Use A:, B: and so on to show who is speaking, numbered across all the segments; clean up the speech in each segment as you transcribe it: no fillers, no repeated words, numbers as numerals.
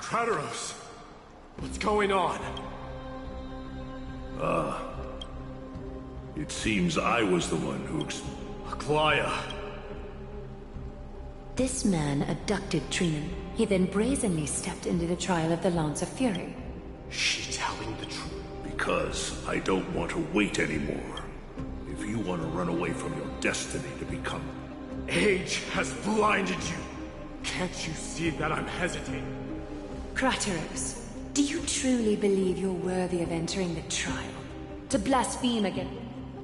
A: Crateros! What's going on?
B: It seems I was the one who
A: Aglaya!
C: This man abducted Trinan. He then brazenly stepped into the trial of the Lance of Fury.
A: She telling the truth?
B: Because I don't want to wait anymore. If you want to run away from your destiny to become...
A: Age has blinded you! Can't you see that I'm hesitating?
C: Crateros, do you truly believe you're worthy of entering the trial? To blaspheme again?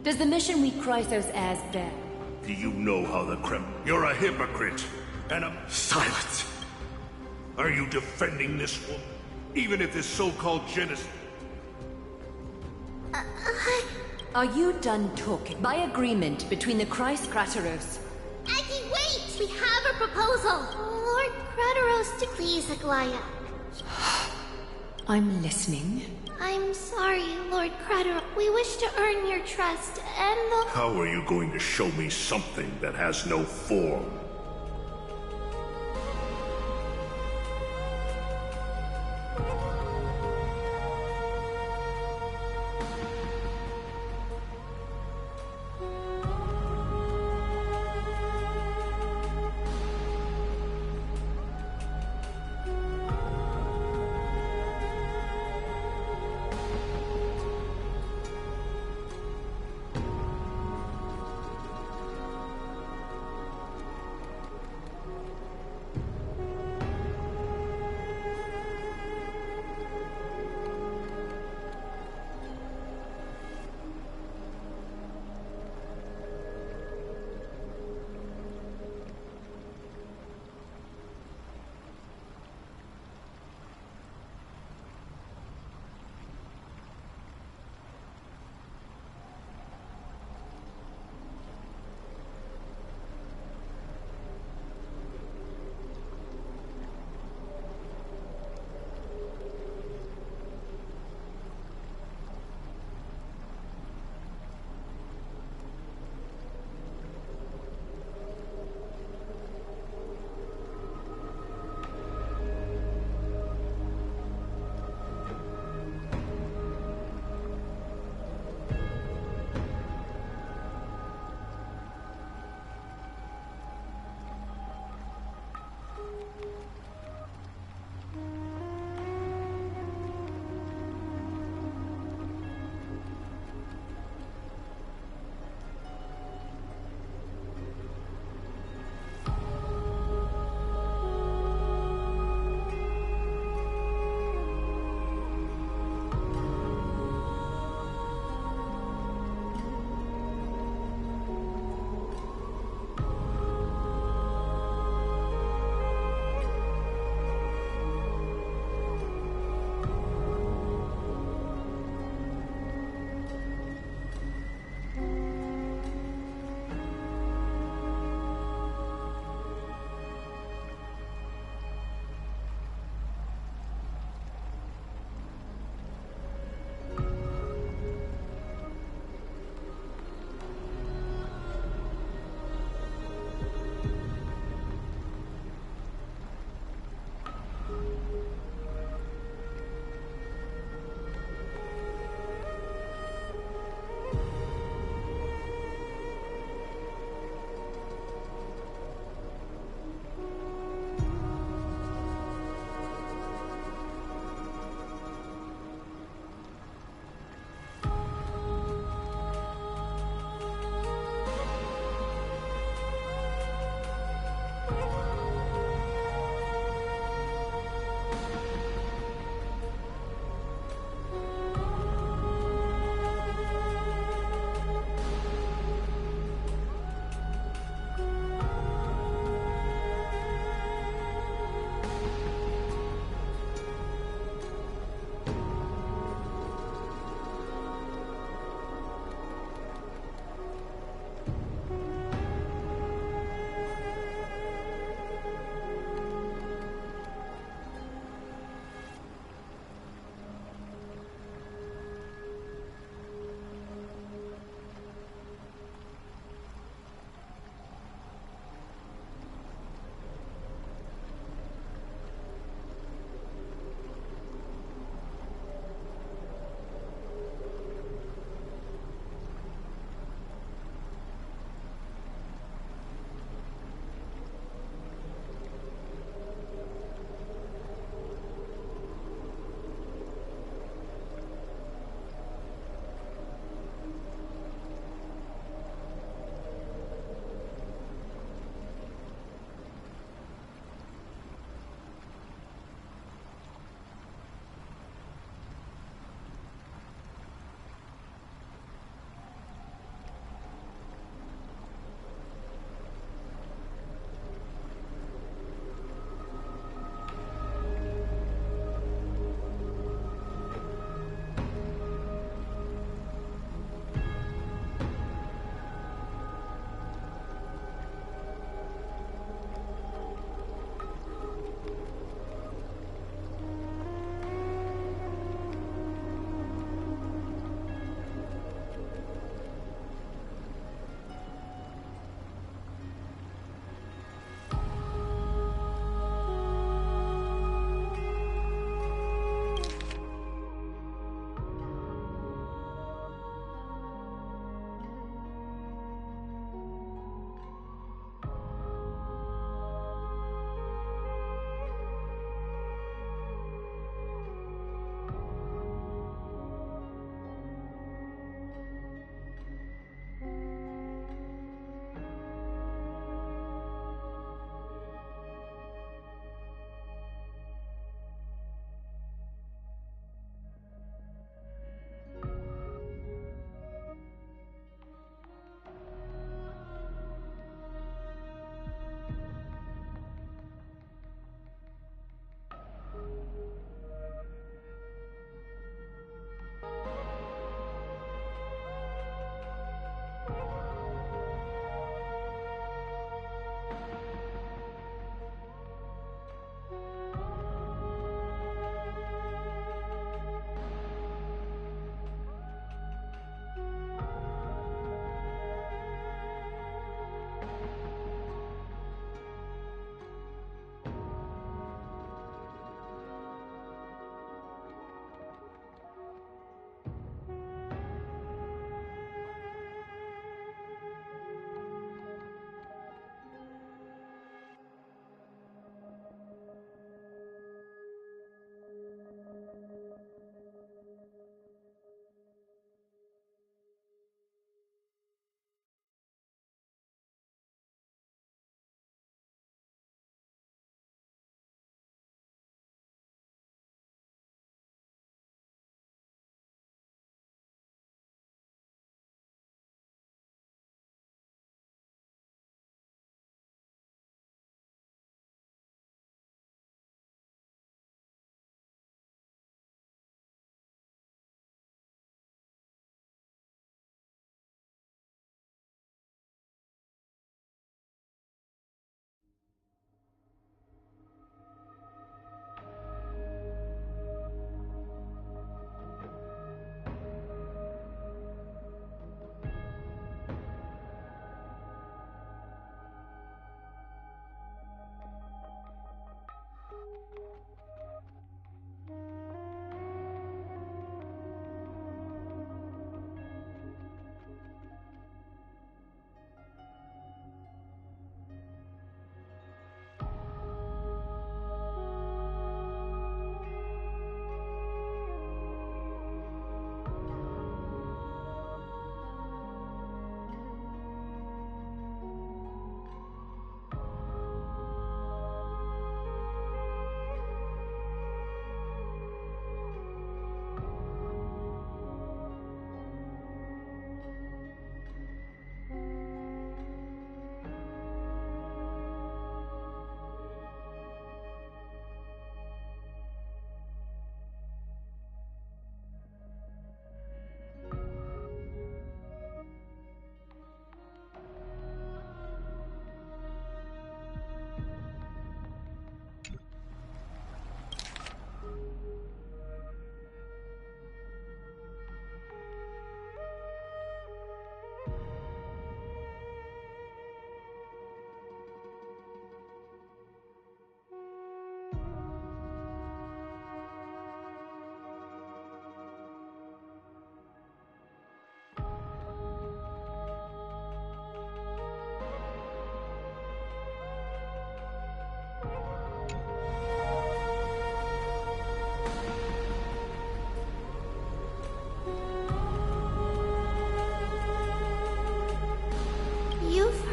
C: Does the mission we Chrysos as bear?
B: Do you know how the You're a hypocrite! And a...
A: Silence!
B: Are you defending this woman? Even if this so-called genocide...
C: Are you done talking? By agreement between the Christ Crateros.
D: Aggie, wait! We have a proposal! Lord Crateros, please, Aglaya.
C: I'm listening.
D: I'm sorry, Lord Crateros. We wish to earn your trust, and the...
B: How are you going to show me something that has no form?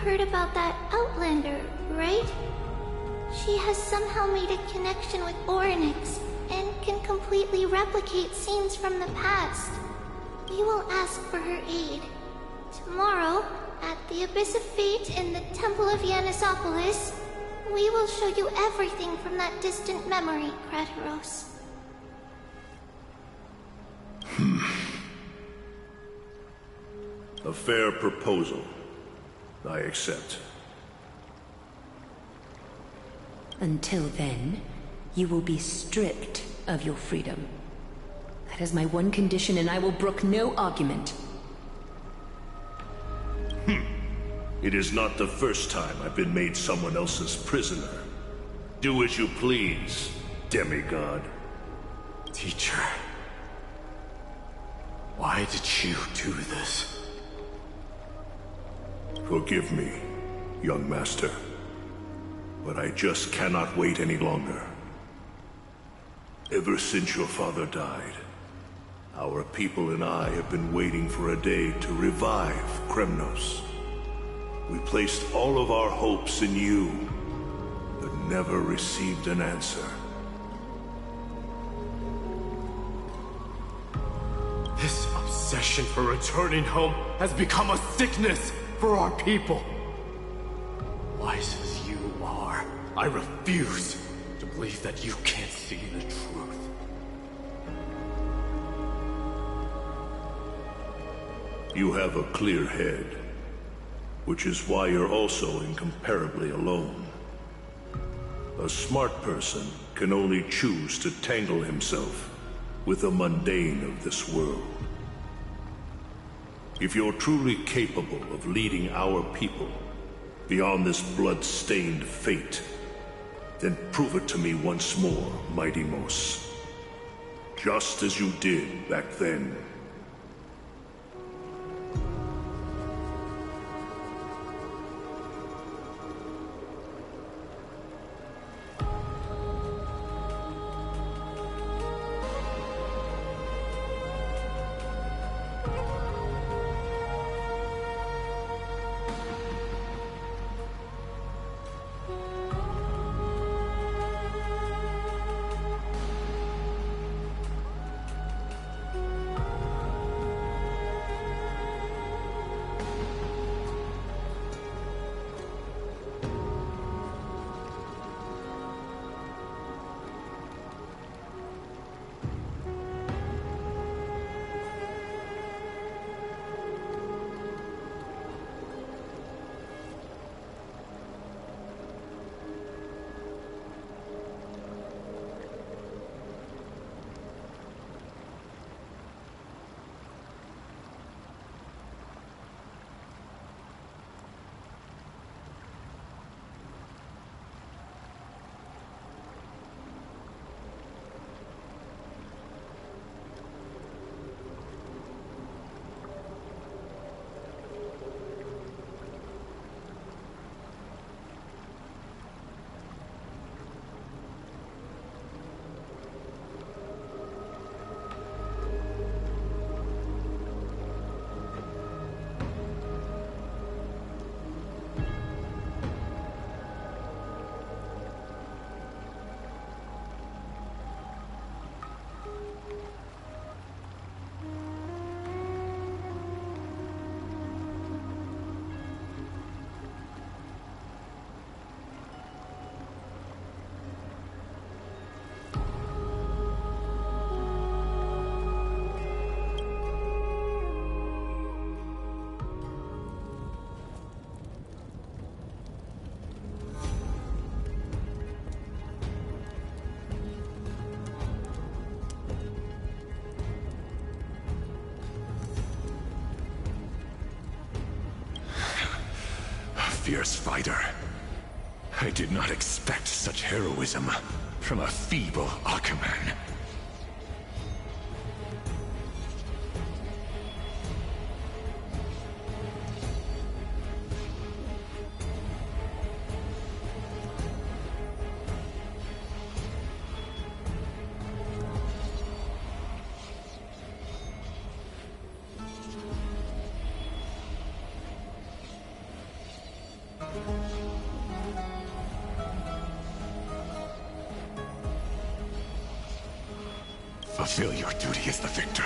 D: heard about that Outlander, right? She has somehow made a connection with Orynyx and can completely replicate scenes from the past. We will ask for her aid. Tomorrow, at the Abyss of Fate in the Temple of Yanisopolis, we will show you everything from that distant memory, Crateros.
B: A fair proposal. I accept.
C: Until then, you will be stripped of your freedom. That is my one condition, and I will brook no argument.
B: It is not the first time I've been made someone else's prisoner. Do as you please, demigod.
A: Teacher, why did you do this?
B: Forgive me, young master. But I just cannot wait any longer. Ever since your father died, our people and I have been waiting for a day to revive Kremnos. We placed all of our hopes in you, but never received an answer.
A: This obsession for returning home has become a sickness for our people. Wise as you are, I refuse to believe that you can't see the truth.
B: You have a clear head, which is why you're also incomparably alone. A smart person can only choose to tangle himself with the mundane of this world. If you're truly capable of leading our people beyond this blood-stained fate, then prove it to me once more, Mighty Mos. Just as you did back then.
E: Fierce fighter. I did not expect such heroism from a feeble Aquaman. Fulfill your duty as the victor,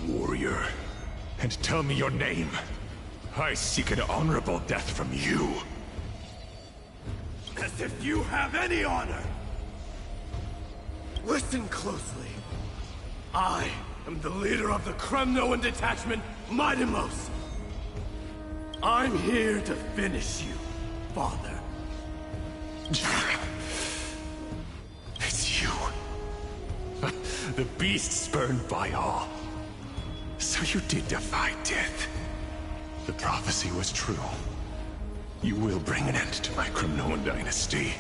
E: warrior, and tell me your name. I seek an honorable death from you.
A: As if you have any honor! Listen closely. I am the leader of the Kremnoan detachment, Midimos. I'm here to finish you, father.
E: It's you. The beast spurned by all. So you did defy death. The prophecy was true. You will bring an end to my Kremnoan dynasty.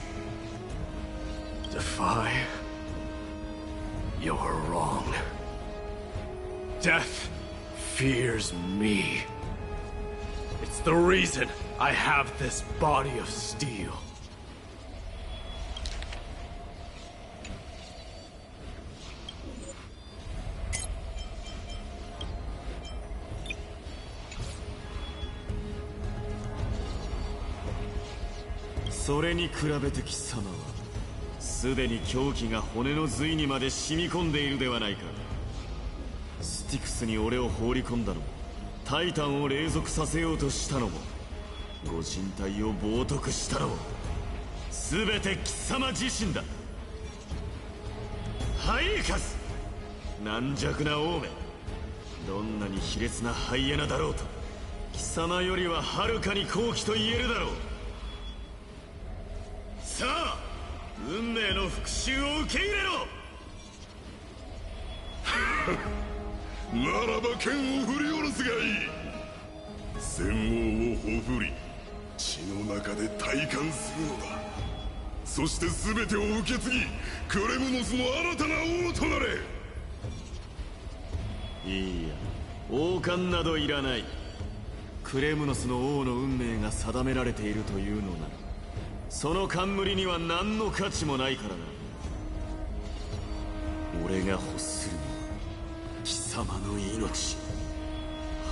A: Defy? You're wrong. Death fears me. It's the reason I have this body of steel.
F: 「それに比べて貴様はすでに狂気が骨の髄にまで染み込んでいるではないか。スティクスに俺を放り込んだのもタイタンを隷属させようとしたのもご神体を冒涜したのも全て貴様自身だ。ハイカス、軟弱な王め、どんなに卑劣なハイエナだろうと貴様よりははるかに高貴と言えるだろう。さあ、運命の復讐を受け入れろ。
B: ならば剣を振り下ろすがいい。戦王をほふり血の中で体感するのだ。そして全てを受け継ぎクレムノスの新たな王となれ。
F: いいや、王冠などいらない。クレムノスの王の運命が定められているというのならその冠には何の価値もないからな。俺が欲するのは貴様の命。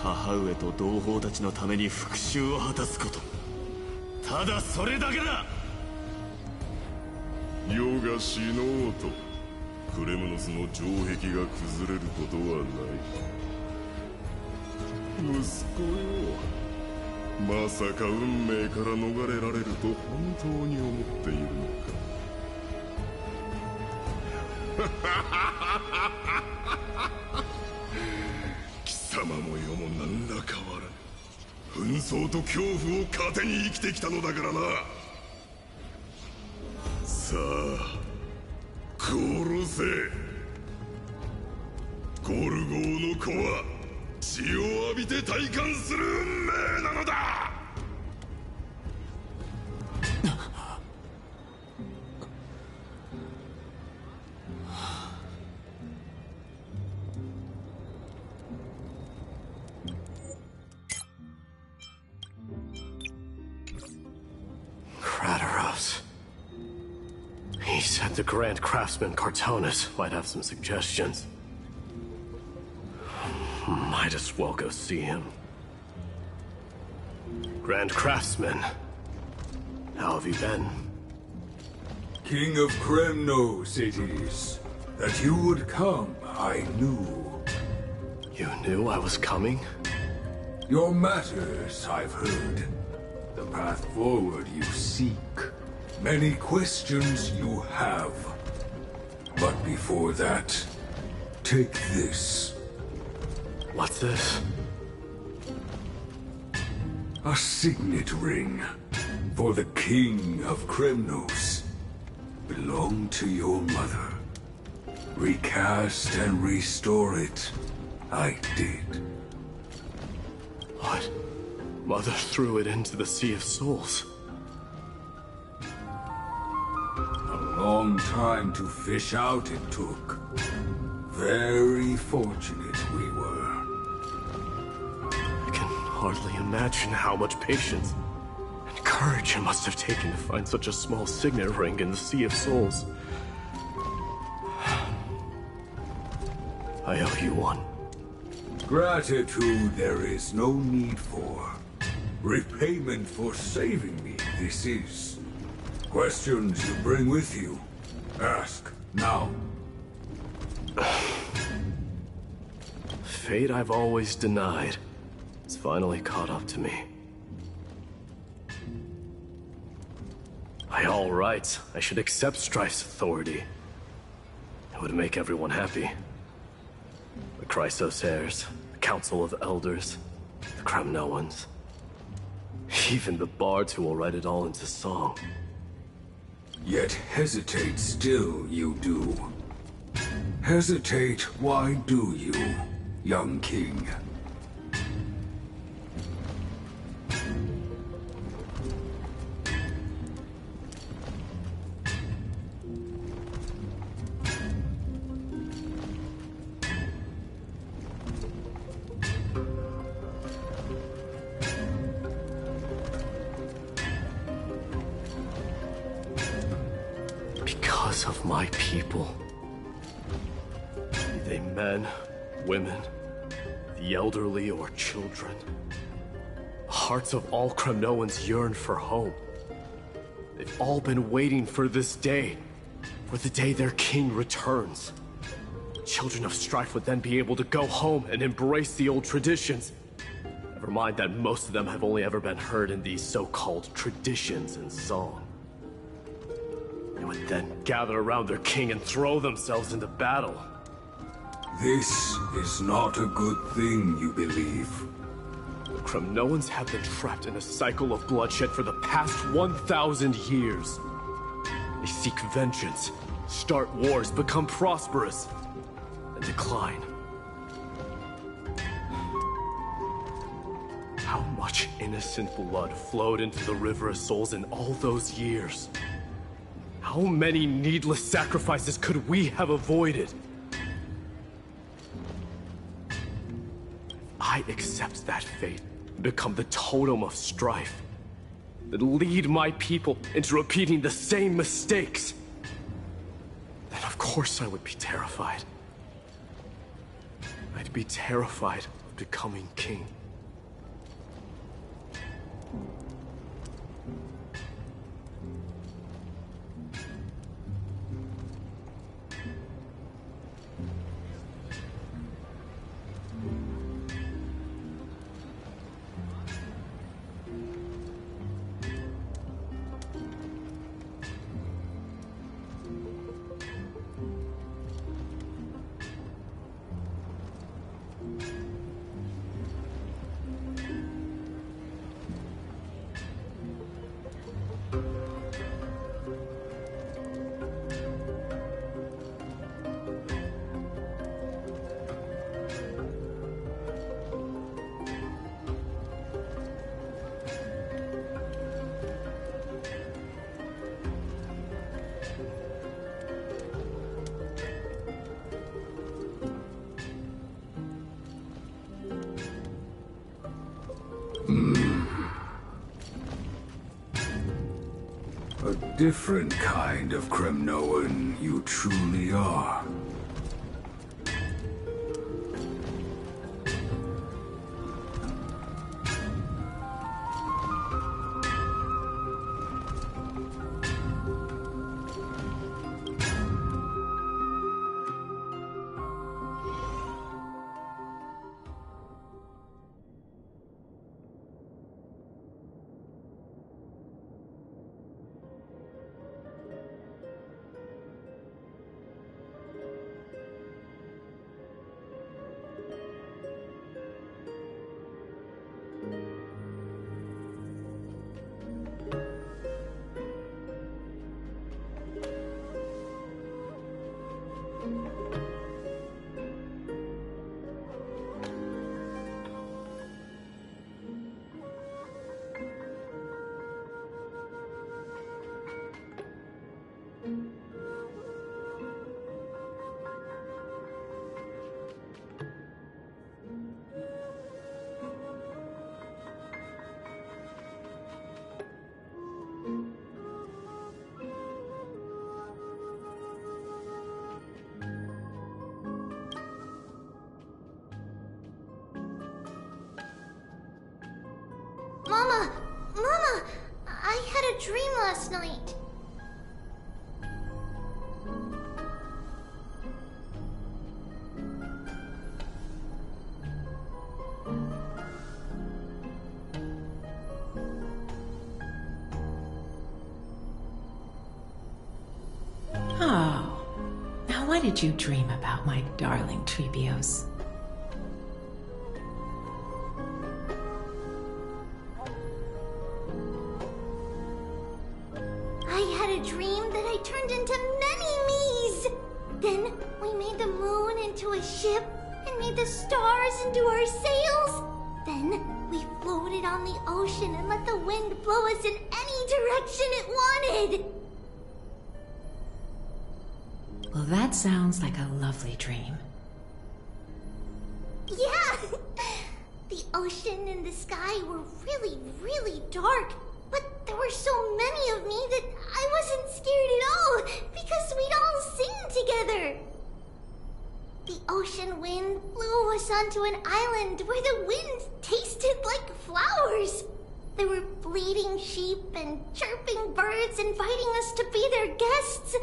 F: 母上と同胞たちのために復讐を果たすこと、ただそれだけだ。
B: 世が死のうとクレムノスの城壁が崩れることはない。息子よ、まさか運命から逃れられると本当に思っているのか。貴様も世も何ら変わらぬ。紛争と恐怖を糧に生きてきたのだからな。さあ殺せ。ゴルゴーの子は血を浴びて体感する運命なのだ。
A: Kratoros. He said the Grand Craftsman Cartonus might have some suggestions. Might as well go see him. Grand Craftsman, how have you been?
G: King of Kremnos it is. That you would come, I knew.
A: You knew I was coming?
G: Your matters, I've heard. The path forward you seek. Many questions you have. But before that, take this.
A: What's this?
G: A signet ring. For the King of Kremnos. Belonged to your mother. Recast and restore it. I did.
A: What? Mother threw it into the Sea of Souls.
G: A long time to fish out it took. Very fortunate we were.
A: I can hardly imagine how much patience and courage it must have taken to find such a small signet ring in the Sea of Souls. I owe you one.
G: Gratitude there is no need for. Repayment for saving me, this is. Questions you bring with you? Ask, now.
A: fate I've always denied has finally caught up to me. By all rights, I should accept Strife's authority. It would make everyone happy. The Chrysos heirs, the Council of Elders, the Kremnoans. Even the bards who will write it all into song.
G: Yet hesitate still you do. Hesitate, why do you, young king?
A: Because of my people. Be they men, women, the elderly or children. The hearts of all Kremnoans yearn for home. They've all been waiting for this day. For the day their king returns. Children of Strife would then be able to go home and embrace the old traditions. Never mind that most of them have only ever been heard in these so-called traditions and song. They would then gather around their king and throw themselves into battle.
G: This is not a good thing, you believe.
A: The Kremnoans have been trapped in a cycle of bloodshed for the past 1,000 years. They seek vengeance, start wars, become prosperous, and decline. How much innocent blood flowed into the River of Souls in all those years? How many needless sacrifices could we have avoided? I accept that fate and become the totem of strife that lead my people into repeating the same mistakes. Then of course I would be terrified. I'd be terrified of becoming king.
G: A different kind of Kremnoan you truly are.
D: Mama! Mama! I had a dream last night.
H: did you dream about, my darling Trebios?
D: I had a dream that I turned into many me's. Then we made the moon into a ship and made the stars into our sails. Then we floated on the ocean and let the wind blow us in any direction it wanted.
H: Well, that sounds like a lovely dream.
D: Yeah! The ocean and the sky were really, really dark. But there were so many of me that I wasn't scared at all because we'd all sing together. The ocean wind blew us onto an island where the wind tasted like flowers. There were bleating sheep and chirping birds inviting us to be their guests.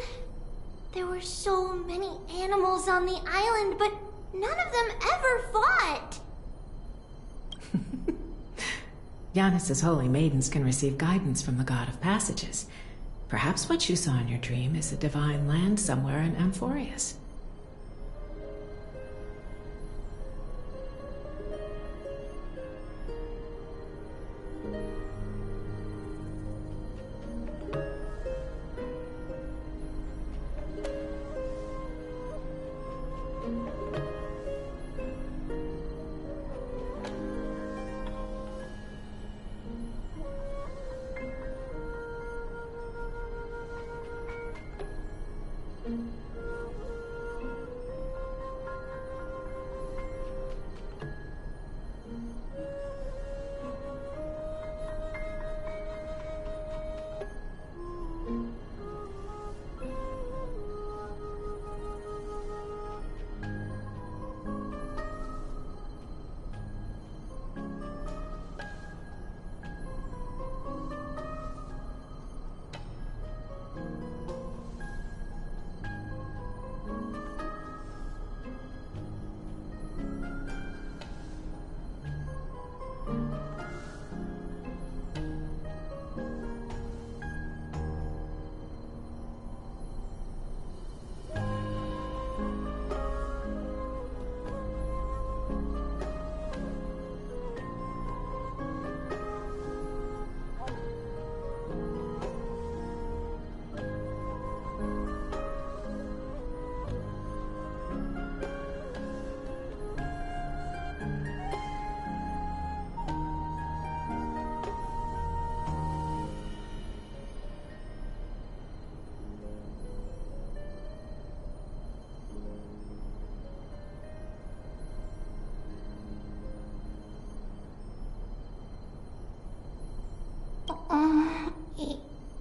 D: There were so many animals on the island, but none of them ever fought.
H: Giannis's holy maidens can receive guidance from the God of Passages. Perhaps what you saw in your dream is a divine land somewhere in Amphorius.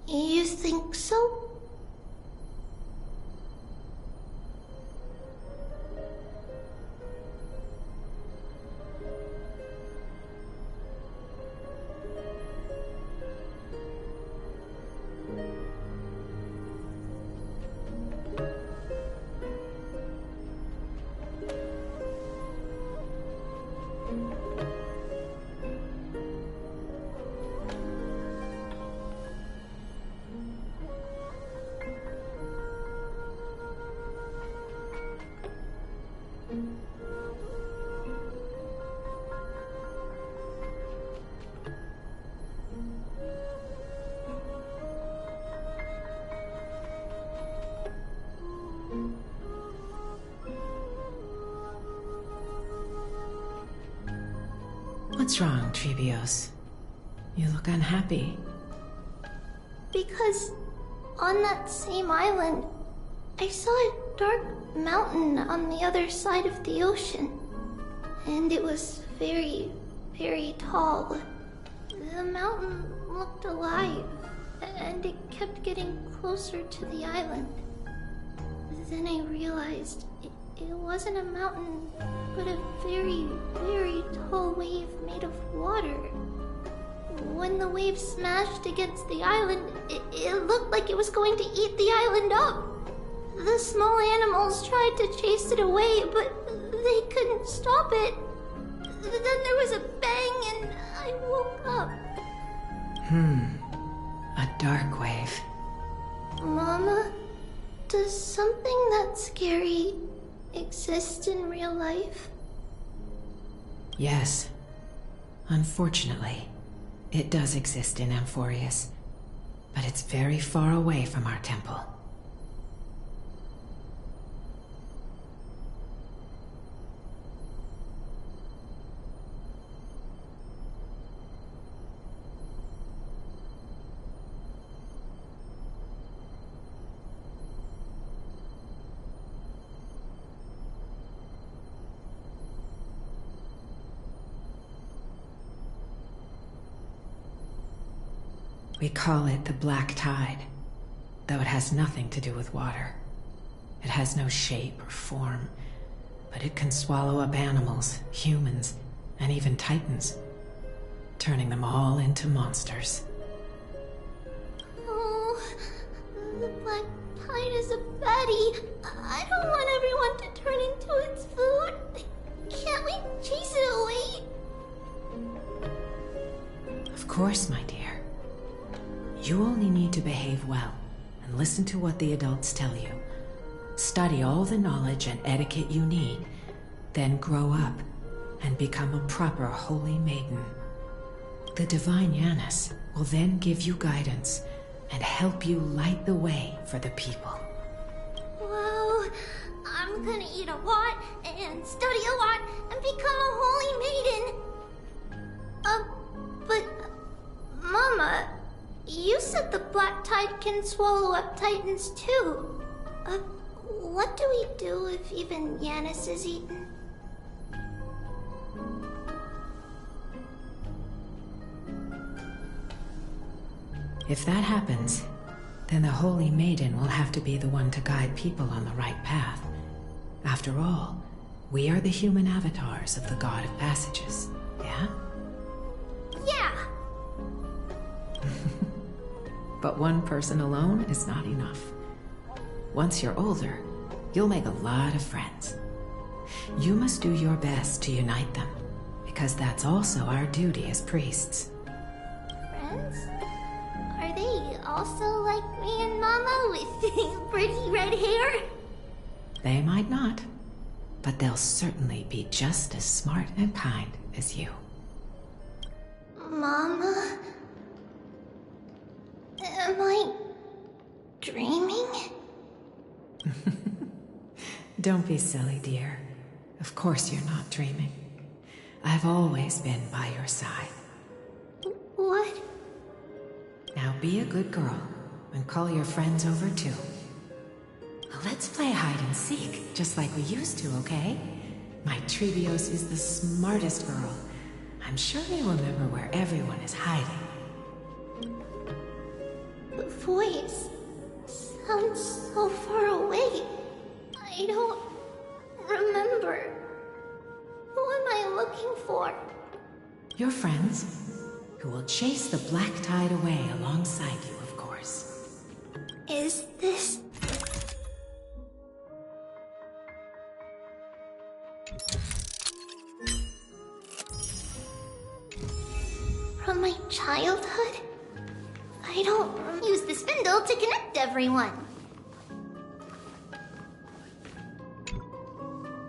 D: You think so?
H: What's wrong, Trebios? You look unhappy.
D: Because on that same island, I saw a dark mountain on the other side of the ocean. And it was very, very tall. The mountain looked alive, and it kept getting closer to the island. Then I realized it wasn't a mountain, but a very, very tall wave made of water. When the wave smashed against the island, it looked like it was going to eat the island up. The small animals tried to chase it away, but they couldn't stop it. Then there was a bang and I woke up.
H: A dark wave.
D: Mama? Does something that scary exist in real life?
H: Yes. Unfortunately, it does exist in Amphorius, but it's very far away from our temple. We call it the Black Tide, though it has nothing to do with water. It has no shape or form, but it can swallow up animals, humans, and even titans, turning them all into monsters.
D: Oh, the Black Tide is a baddie. I don't want everyone to turn into its food. Can't we chase it away?
H: Of course, my dear. You only need to behave well and listen to what the adults tell you. Study all the knowledge and etiquette you need, then grow up and become a proper holy maiden. The Divine Yanis will then give you guidance and help you light the way for the people.
D: Wow, I'm gonna eat a lot and study a lot and become a holy maiden. But Mama, you said the Black Tide can swallow up titans too. What do we do if even Yanis is eaten?
H: If that happens, then the Holy Maiden will have to be the one to guide people on the right path. After all, we are the human avatars of the God of Passages, yeah?
D: Yeah!
H: But one person alone is not enough. Once you're older, you'll make a lot of friends. You must do your best to unite them, because that's also our duty as priests.
D: Friends? Are they also like me and Mama with pretty red hair?
H: They might not, but they'll certainly be just as smart and kind as you.
D: Mama? Am I dreaming?
H: Don't be silly, dear. Of course you're not dreaming. I've always been by your side.
D: What?
H: Now be a good girl and call your friends over too. Let's play hide and seek, just like we used to, okay? My Trevios is the smartest girl. I'm sure they remember where everyone is hiding.
D: The voice sounds so far away. I don't remember. Who am I looking for?
H: Your friends, who will chase the Black Tide away alongside you, of course.
D: Is this... from my childhood? I don't use the spindle to connect everyone.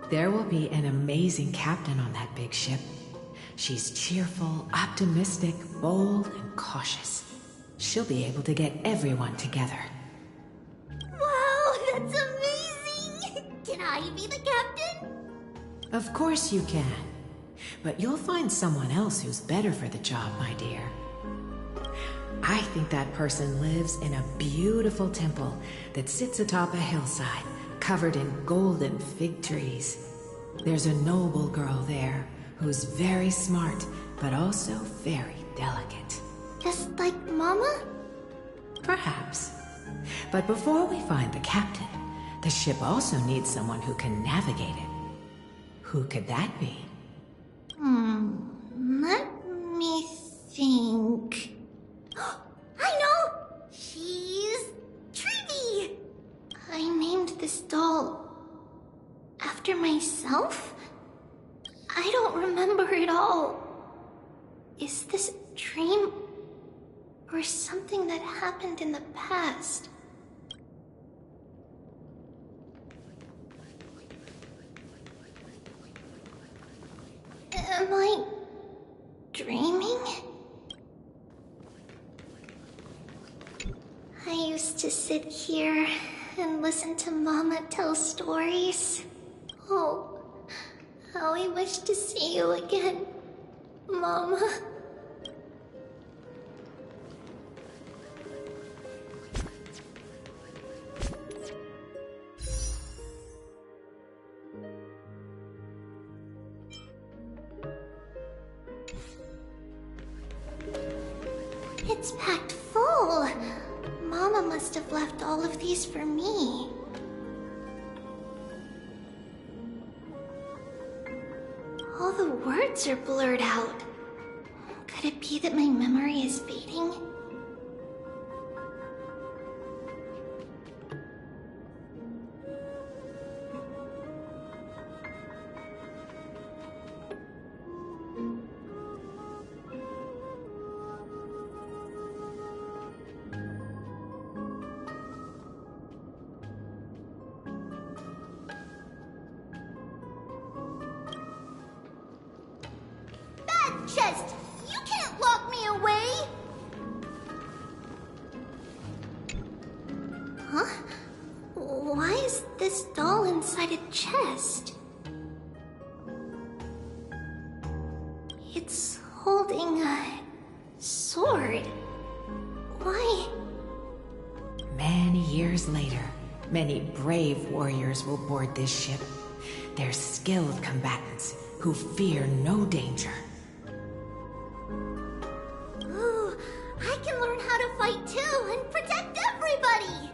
H: There will be an amazing captain on that big ship. She's cheerful, optimistic, bold, and cautious. She'll be able to get everyone together.
D: Wow, that's amazing! Can I be the captain?
H: Of course you can. But you'll find someone else who's better for the job, my dear. I think that person lives in a beautiful temple that sits atop a hillside, covered in golden fig trees. There's a noble girl there who's very smart, but also very delicate.
D: Just like Mama?
H: Perhaps. But before we find the captain, the ship also needs someone who can navigate it. Who could that be?
D: Let me think. I know! She's Trivy! I named this doll after myself? I don't remember it all. Is this a dream? Or something that happened in the past? Am I dreaming? I used to sit here and listen to Mama tell stories. Oh, how I wish to see you again, Mama. It's packed full. Mama must have left all of these for me. All the words are blurred out. Could it be that my memory is fading? Chest, you can't lock me away! Huh? Why is this doll inside a chest? It's holding a sword. Why?
H: Many years later, many brave warriors will board this ship. They're skilled combatants who fear no danger.
D: I can learn how to fight too and protect everybody!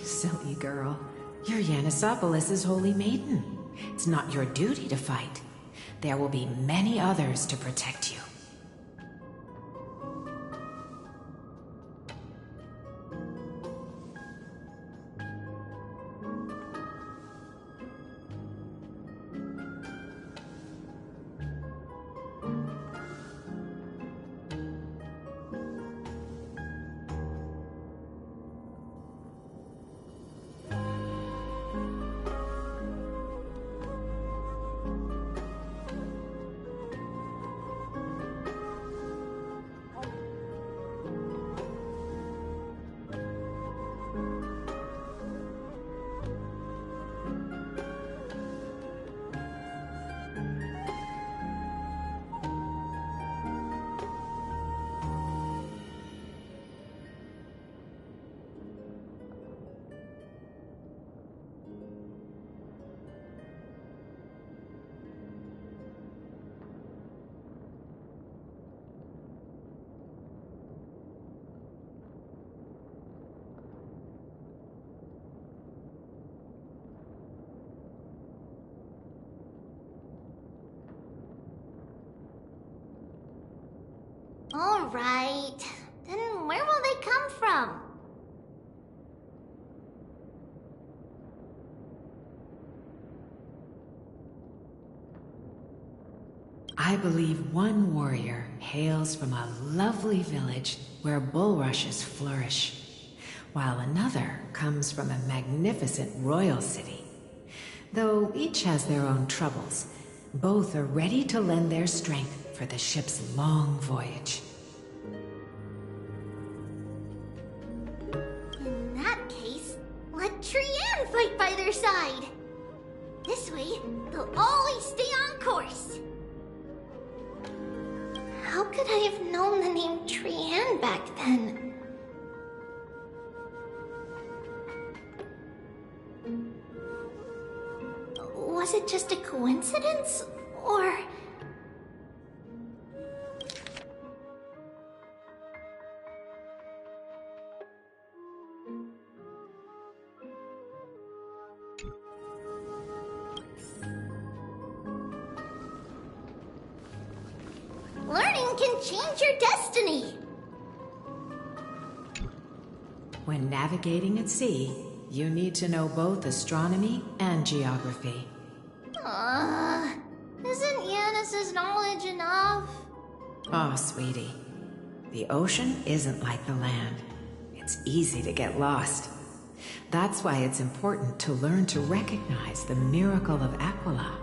H: Silly girl. You're Yanisopoulos' holy maiden. It's not your duty to fight. There will be many others to protect you.
D: Alright. Then where will they come from?
H: I believe one warrior hails from a lovely village where bulrushes flourish, while another comes from a magnificent royal city. Though each has their own troubles, both are ready to lend their strength for the ship's long voyage.
D: In that case, let Trian fight by their side. This way, they'll always stay on course. How could I have known the name Trian back then? Was it just a coincidence, or... Learning can change your destiny!
H: When navigating at sea, you need to know both astronomy and geography.
D: Isn't Yanis's knowledge enough?
H: Oh, sweetie. The ocean isn't like the land. It's easy to get lost. That's why it's important to learn to recognize the miracle of Aquila.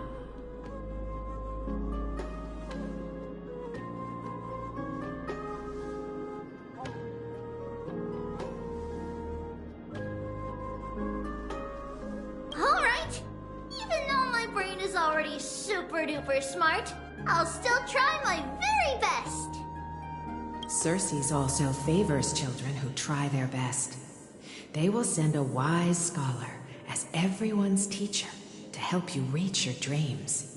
D: Alright! Even though my brain is already super duper smart, I'll still try my very best!
H: Circe also favors children who try their best. They will send a wise scholar as everyone's teacher to help you reach your dreams.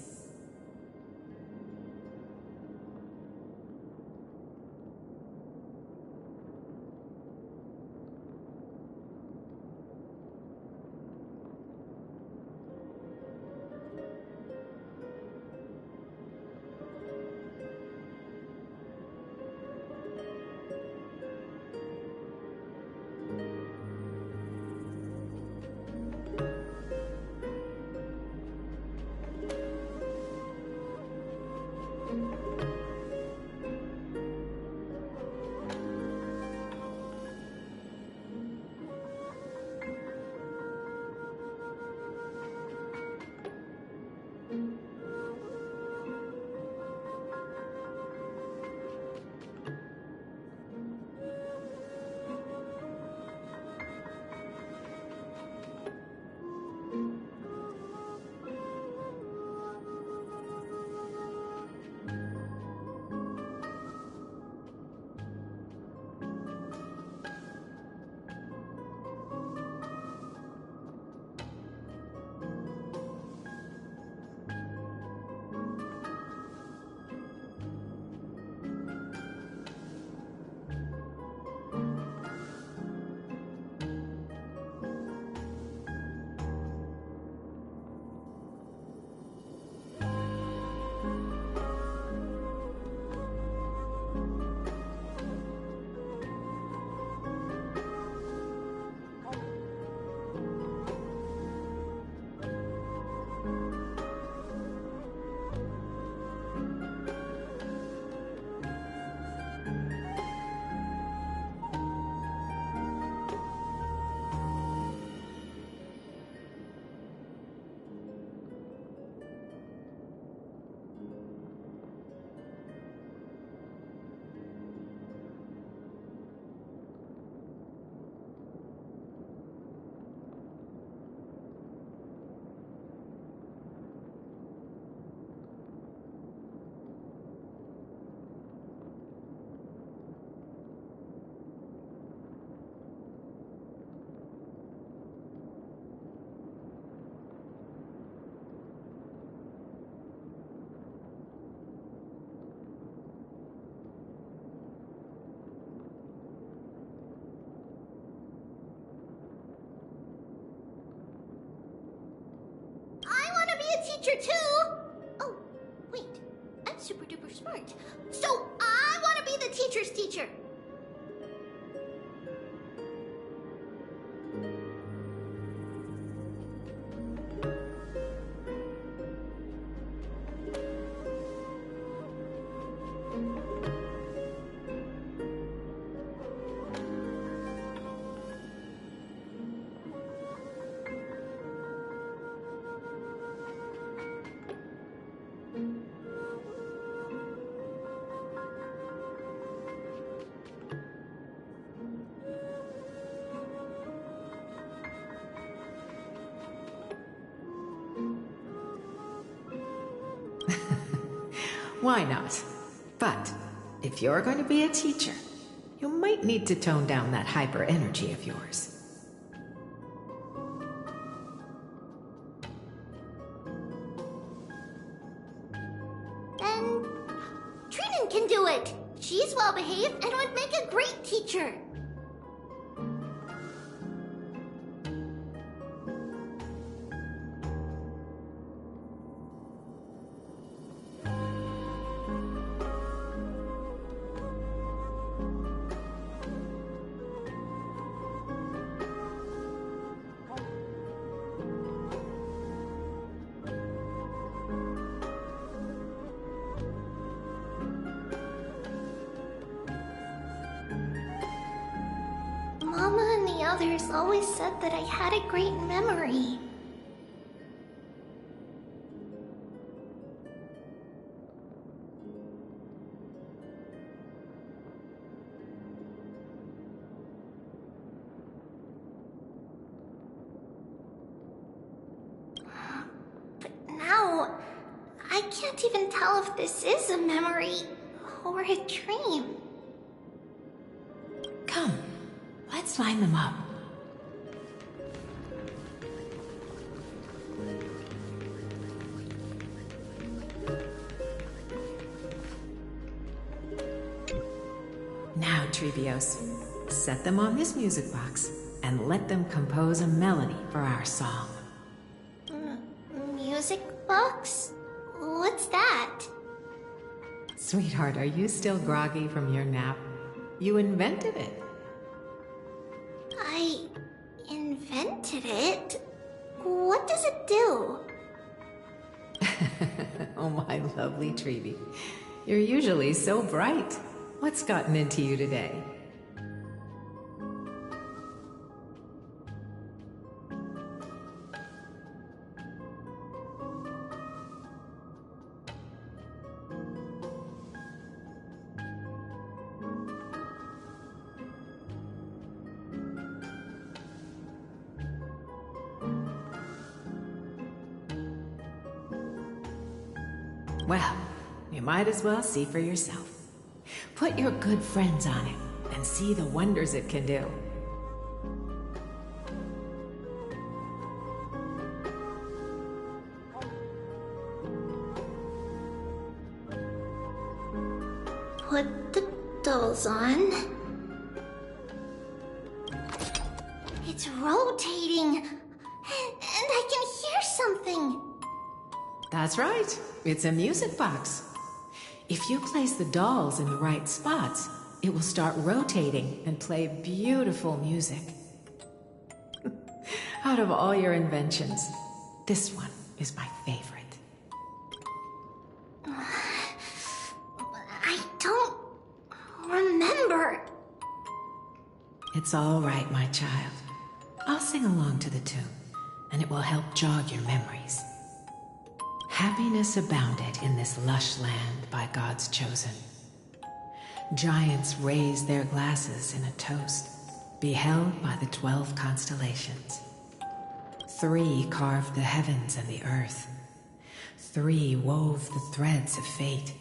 D: Teacher too! Oh, wait. I'm super duper smart. So I want to be the teacher's teacher!
H: why not? But if you're going to be a teacher, you might need to tone down that hyper energy of yours.
D: And Trinan can do it. She's well behaved and would make a great teacher. Mama and the others always said that I had a great memory. But now, I can't even tell if this is a memory or a dream.
H: Come, let's line them up. Now, Trevios, set them on this music box and let them compose a melody for our song.
D: Music box? What's that?
H: Sweetheart, are you still groggy from your nap? You invented it.
D: I invented it? What does it do?
H: Oh, my lovely Trevi. You're usually so bright. What's gotten into you today? Well, you might as well see for yourself. Put your good friends on it and see the wonders it can do.
D: Put the dolls on. It's rotating, and I can hear something.
H: That's right. It's a music box. If you place the dolls in the right spots, it will start rotating and play beautiful music. Out of all your inventions, this one is my favorite.
D: I don't remember.
H: It's all right, my child. I'll sing along to the tune, and it will help jog your memories. Happiness abounded in this lush land by God's chosen. Giants raised their glasses in a toast, beheld by the 12 constellations. 3 carved the heavens and the earth. 3 wove the threads of fate.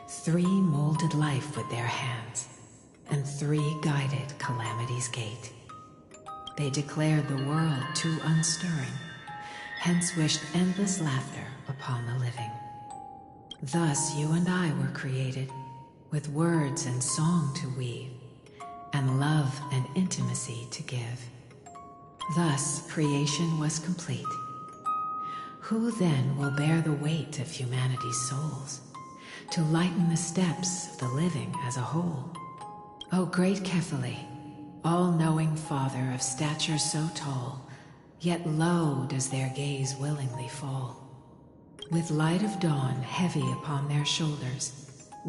H: 3 molded life with their hands, and 3 guided calamity's gate. They declared the world too unstirring, hence wished endless laughter upon the living. Thus you and I were created, with words and song to weave, and love and intimacy to give. Thus creation was complete. Who then will bear the weight of humanity's souls, to lighten the steps of the living as a whole? O great Kephale, all-knowing Father of stature so tall, yet low does their gaze willingly fall. With light of dawn heavy upon their shoulders,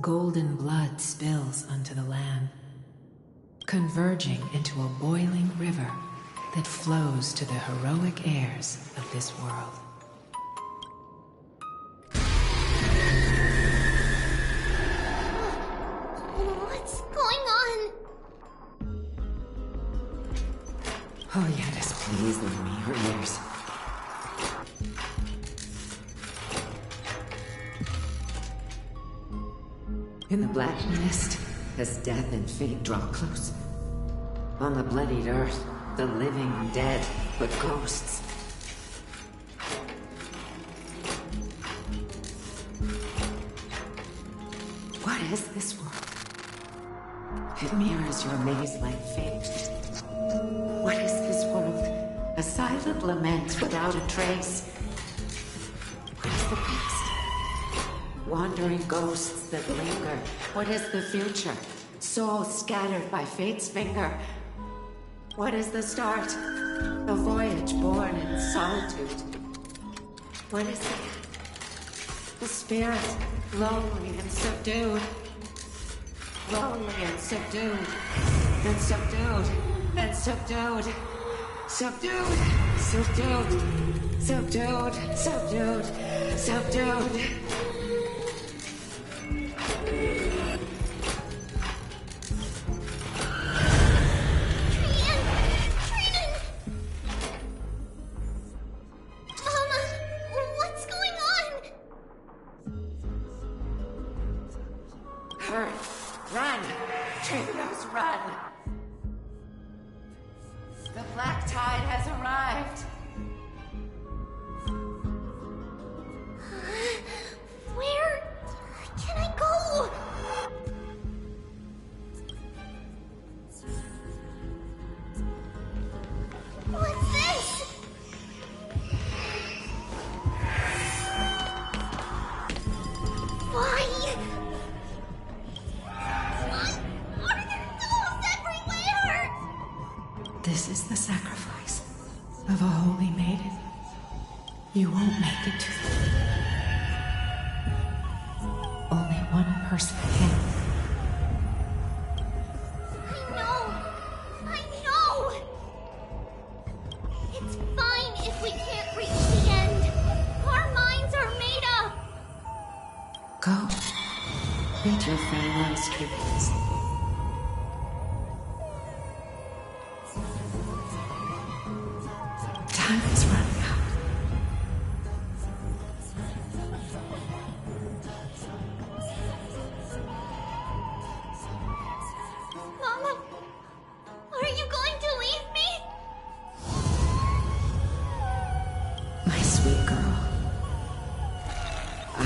H: golden blood spills unto the land, converging into a boiling river that flows to the heroic heirs of this world.
D: What's going on?
H: Oh, Yadis, please leave me her ears. In the black mist, as death and fate draw close. On the bloodied earth, the living and dead, but ghosts. What is this world? It mirrors your maze-like fate. What is this world? A silent lament without a trace. What is the past? Wandering ghosts that linger. What is the future? Souls scattered by fate's finger. What is the start? A voyage born in solitude. What is it? The spirit, lonely and subdued. Lonely and subdued. And subdued. And subdued. Subdued. Subdued. Subdued. Subdued. Subdued. Run! Trivios, run! The black tide has arrived!
D: Where can I go? What's this? Why?
H: This is the sacrifice of a holy maiden. You won't make it to the... Only one person can.
D: I know! It's fine if we can't reach the end. Our minds are made up!
H: Go. Bid your farewells, Trivius. Time is running out.
D: Mama, are you going to leave me?
H: My sweet girl. I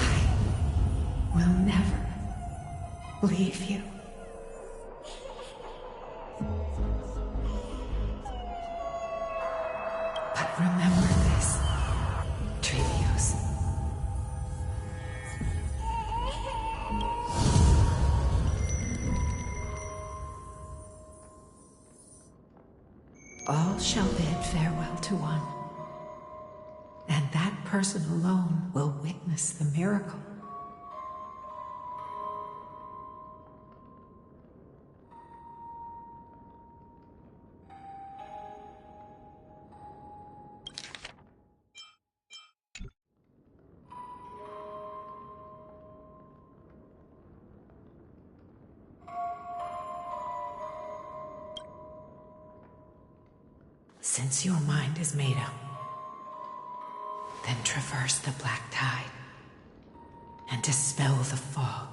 H: will never leave you. But remember this, Trivios. All shall bid farewell to one, and that person alone will witness the miracle. Since your mind is made up, then traverse the black tide and dispel the fog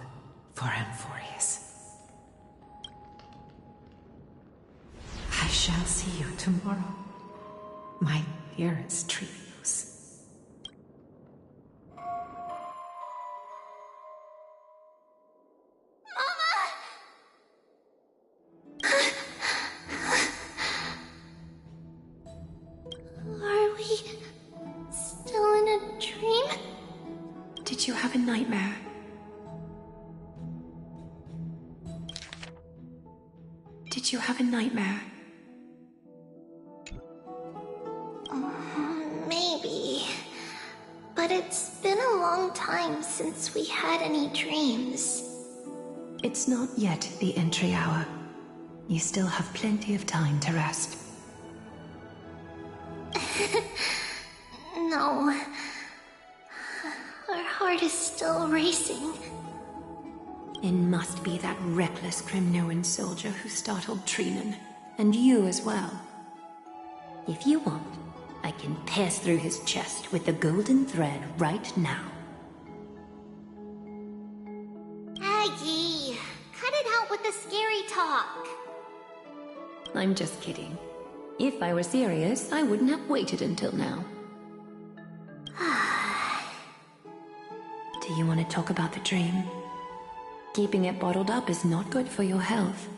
H: for Amphorius. I shall see you tomorrow, my dearest Trivios.
D: Are we still in a dream?
C: Did you have a nightmare? Did you have a nightmare?
D: Maybe. But it's been a long time since we had any dreams.
C: It's not yet the entry hour. You still have plenty of time to rest.
D: No. Our heart is still racing.
C: It must be that reckless Kremnoan soldier who startled Trinan, and you as well. If you want, I can pierce through his chest with the golden thread right now.
D: Aggie! scary talk.
C: I'm just kidding. If I were serious, I wouldn't have waited until now. Do you want to talk about the dream? Keeping it bottled up is not good for your health.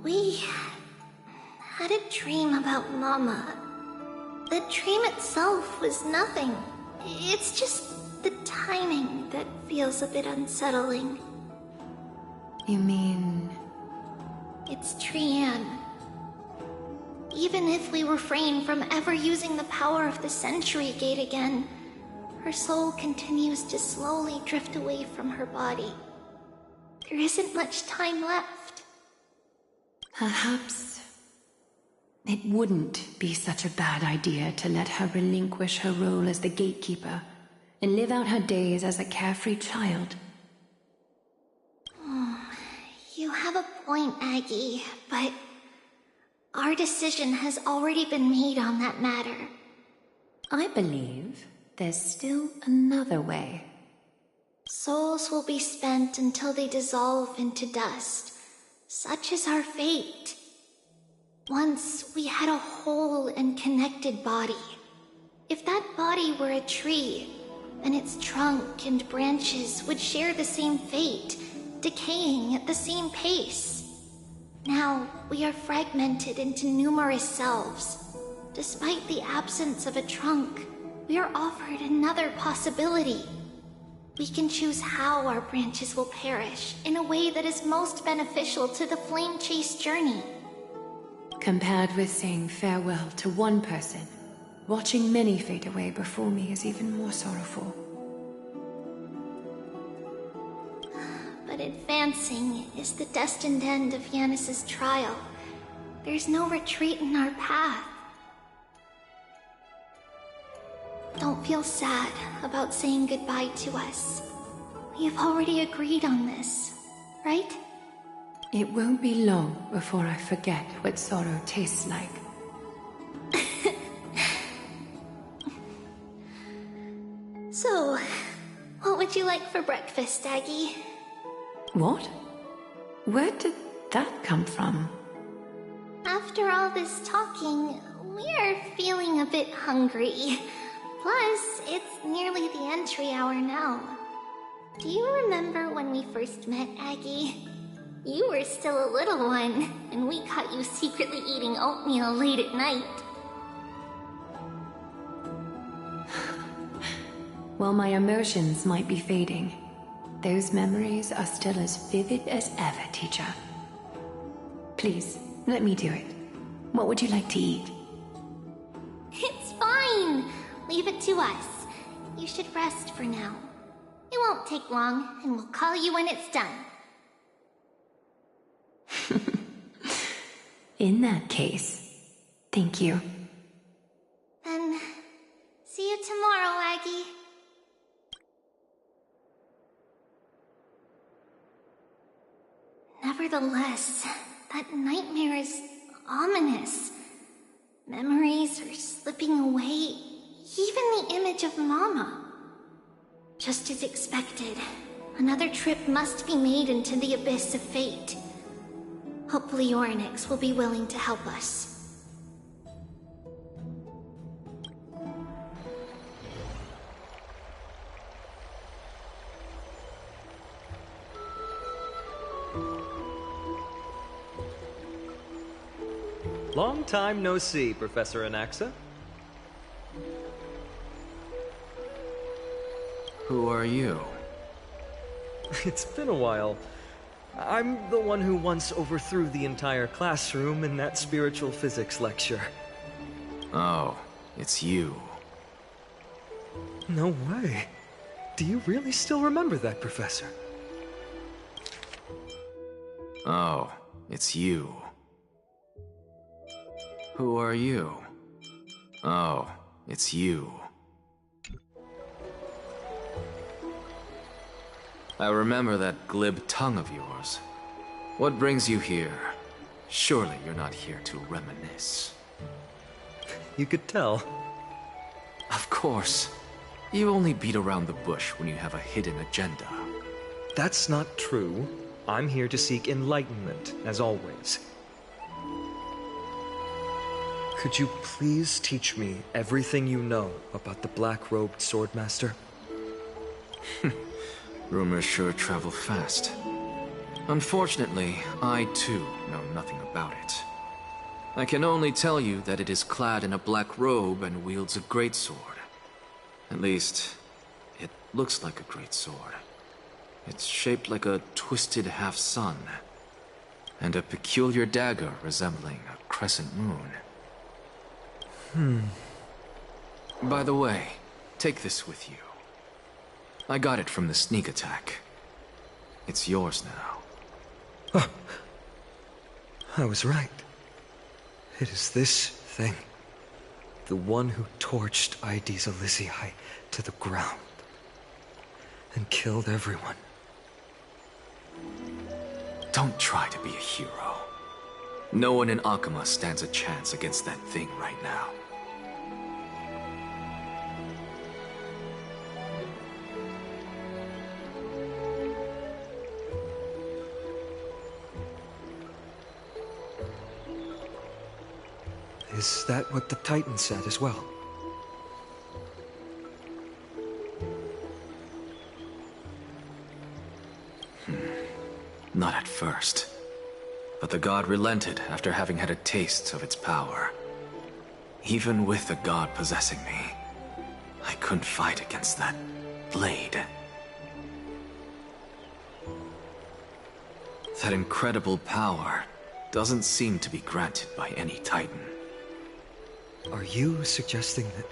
D: We had a dream about Mama. The dream itself was nothing. It's just the timing that feels a bit unsettling.
C: You mean...
D: It's Trian. Even if we refrain from ever using the power of the Century Gate again, her soul continues to slowly drift away from her body. There isn't much time left.
C: Perhaps it wouldn't be such a bad idea to let her relinquish her role as the gatekeeper and live out her days as a carefree child.
D: You have a point, Aggie, but our decision has already been made on that matter.
C: I believe there's still another way.
D: Souls will be spent until they dissolve into dust. Such is our fate. Once we had a whole and connected body. If that body were a tree, then its trunk and branches would share the same fate, decaying at the same pace. Now, we are fragmented into numerous selves. Despite the absence of a trunk, we are offered another possibility. We can choose how our branches will perish in a way that is most beneficial to the Flame Chase journey.
C: Compared with saying farewell to one person, watching many fade away before me is even more sorrowful.
D: But advancing is the destined end of Yanis's trial. There's no retreat in our path. Don't feel sad about saying goodbye to us. We have already agreed on this, right?
C: It won't be long before I forget what sorrow tastes like.
D: So, what would you like for breakfast, Aggie?
C: What? Where did that come from?
D: After all this talking, we are feeling a bit hungry. Plus, it's nearly the entry hour now. Do you remember when we first met, Aggie? You were still a little one, and we caught you secretly eating oatmeal late at night.
C: While my emotions might be fading, those memories are still as vivid as ever, teacher. Please, let me do it. What would you like to eat?
D: It's fine! Leave it to us. You should rest for now. It won't take long, and we'll call you when it's done.
C: In that case, thank you.
D: Then, see you tomorrow, Aggie. Nevertheless, that nightmare is ominous. Memories are slipping away, even the image of Mama. Just as expected, another trip must be made into the abyss of fate. Hopefully Orynyx will be willing to help us.
I: Long time no see, Professor Anaxa.
J: Who are you?
I: It's been a while. I'm the one who once overthrew the entire classroom in that spiritual physics lecture.
J: Oh, it's you.
I: No way. Do you really still remember that, Professor?
J: Oh, it's you. Who are you? Oh, it's you. I remember that glib tongue of yours. What brings you here? Surely you're not here to reminisce.
I: You could tell.
J: Of course. You only beat around the bush when you have a hidden agenda.
I: That's not true. I'm here to seek enlightenment, as always. Could you please teach me everything you know about the black-robed swordmaster?
J: Rumors sure travel fast. Unfortunately, I too know nothing about it. I can only tell you that it is clad in a black robe and wields a greatsword. At least, it looks like a greatsword. It's shaped like a twisted half-sun, and a peculiar dagger resembling a crescent moon. By the way, take this with you. I got it from the sneak attack. It's yours now.
I: Oh, I was right. It is this thing. The one who torched Aedes Elysiae to the ground. And killed everyone.
J: Don't try to be a hero. No one in Akuma stands a chance against that thing right now.
I: Is that what the Titan said as well?
J: Not at first. But the god relented after having had a taste of its power. Even with the god possessing me, I couldn't fight against that blade. That incredible power doesn't seem to be granted by any Titan.
I: Are you suggesting that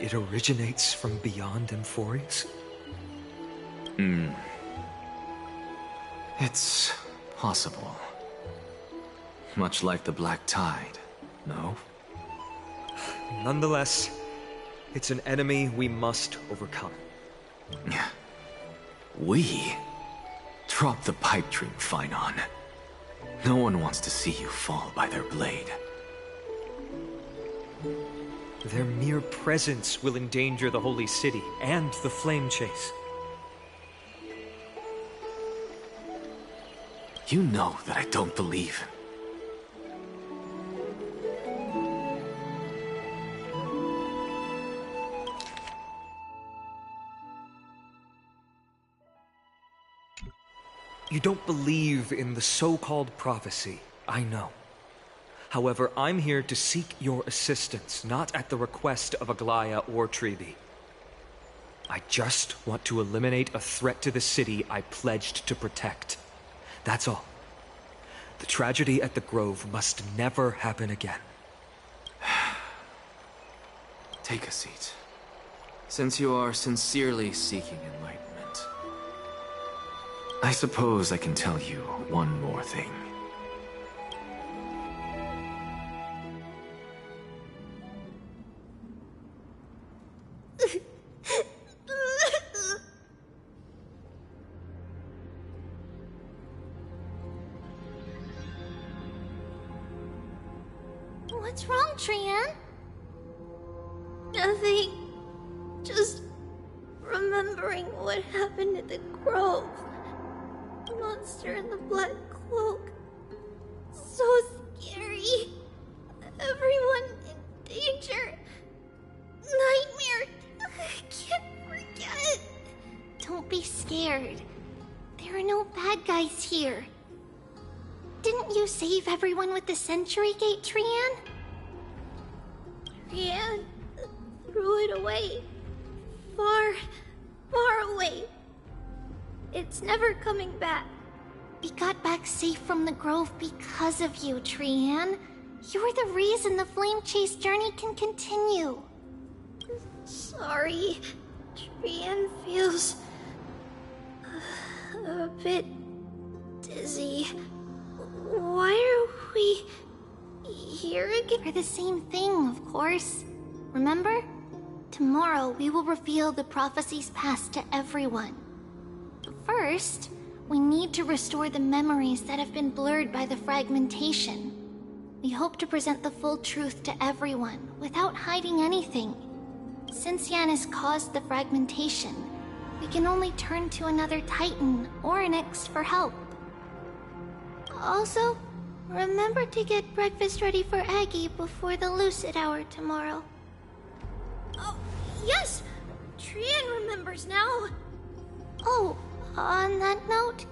I: it originates from beyond Emphorius?
J: It's possible. Much like the Black Tide, no?
I: Nonetheless, it's an enemy we must overcome.
J: We? Drop the pipe dream, Phainon. No one wants to see you fall by their blade.
I: Their mere presence will endanger the Holy City and the Flame Chase.
J: You know that I don't believe.
I: You don't believe in the so-called prophecy, I know. However, I'm here to seek your assistance, not at the request of Aglaya or Tribi. I just want to eliminate a threat to the city I pledged to protect. That's all. The tragedy at the Grove must never happen again.
J: Take a seat. Since you are sincerely seeking enlightenment, I suppose I can tell you one more thing.
D: What's wrong, Trian? Nothing. Just remembering what happened at the Grove. The monster in the black cloak. So scary. Everyone in danger. Nightmare. I can't forget. Don't be scared. There are no bad guys here. Didn't you save everyone with the Century Gate, Trian? Trian threw it away. Far, far away. It's never coming back. We got back safe from the Grove because of you, Trian. You're the reason the Flame Chase journey can continue. Sorry. Trian feels a bit dizzy. Why are we here again? For the same thing, of course. Remember? Tomorrow we will reveal the prophecies past to everyone. First, we need to restore the memories that have been blurred by the fragmentation. We hope to present the full truth to everyone, without hiding anything. Since Yanis caused the fragmentation, we can only turn to another Titan, Orynyx, for help. Also, remember to get breakfast ready for Aggie before the Lucid Hour tomorrow.
K: Oh, yes! Trian remembers now!
D: Oh, on that note,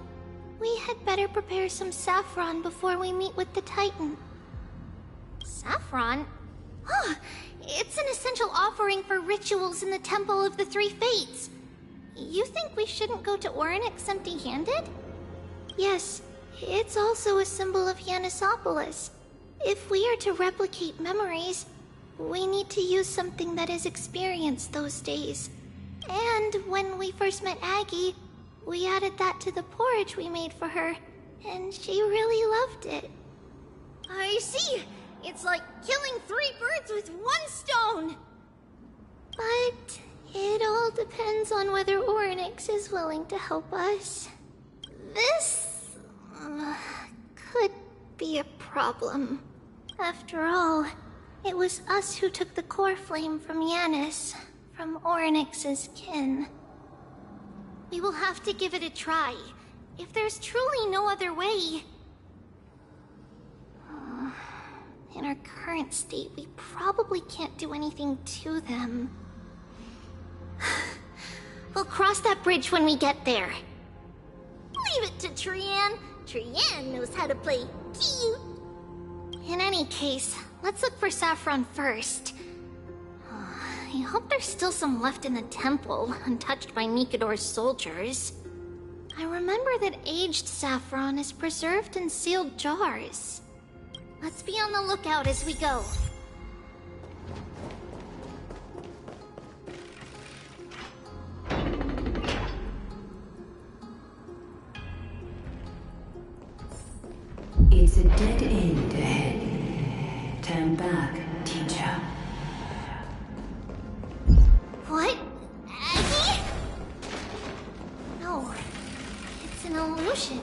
D: we had better prepare some saffron before we meet with the Titan.
K: Saffron?
D: Huh, it's an essential offering for rituals in the Temple of the Three Fates. You think we shouldn't go to Orynyx empty-handed? Yes, it's also a symbol of Yanisopolis. If we are to replicate memories, we need to use something that has experienced those days. And when we first met Aggie, we added that to the porridge we made for her, and she really loved it.
K: I see! It's like killing 3 birds with 1 stone!
D: But it all depends on whether Orynyx is willing to help us. This could be a problem. After all, it was us who took the core flame from Yanis, from Orynyx's kin. We will have to give it a try. If there's truly no other way... In our current state, we probably can't do anything to them. We'll cross that bridge when we get there.
K: Leave it to Trian. Trian knows how to play cute.
D: In any case, let's look for saffron first. I hope there's still some left in the temple, untouched by Mikador's soldiers. I remember that aged saffron is preserved in sealed jars. Let's be on the lookout as we go.
C: It's a dead end ahead. Turn back, teacher.
D: What? Aggie? No, it's an illusion.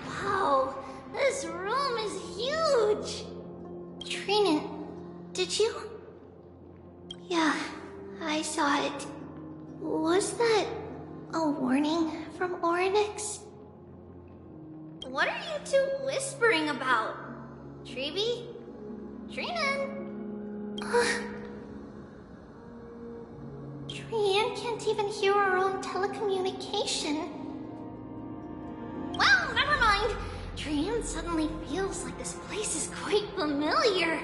D: Wow, this room is huge! Trinan, did you? Yeah, I saw it. Was that a warning from Orynyx?
K: What are you two whispering about? Treeby? Trinan?
D: Trian can't even hear our own telecommunication.
K: Well, never mind. Trian suddenly feels like this place is quite familiar.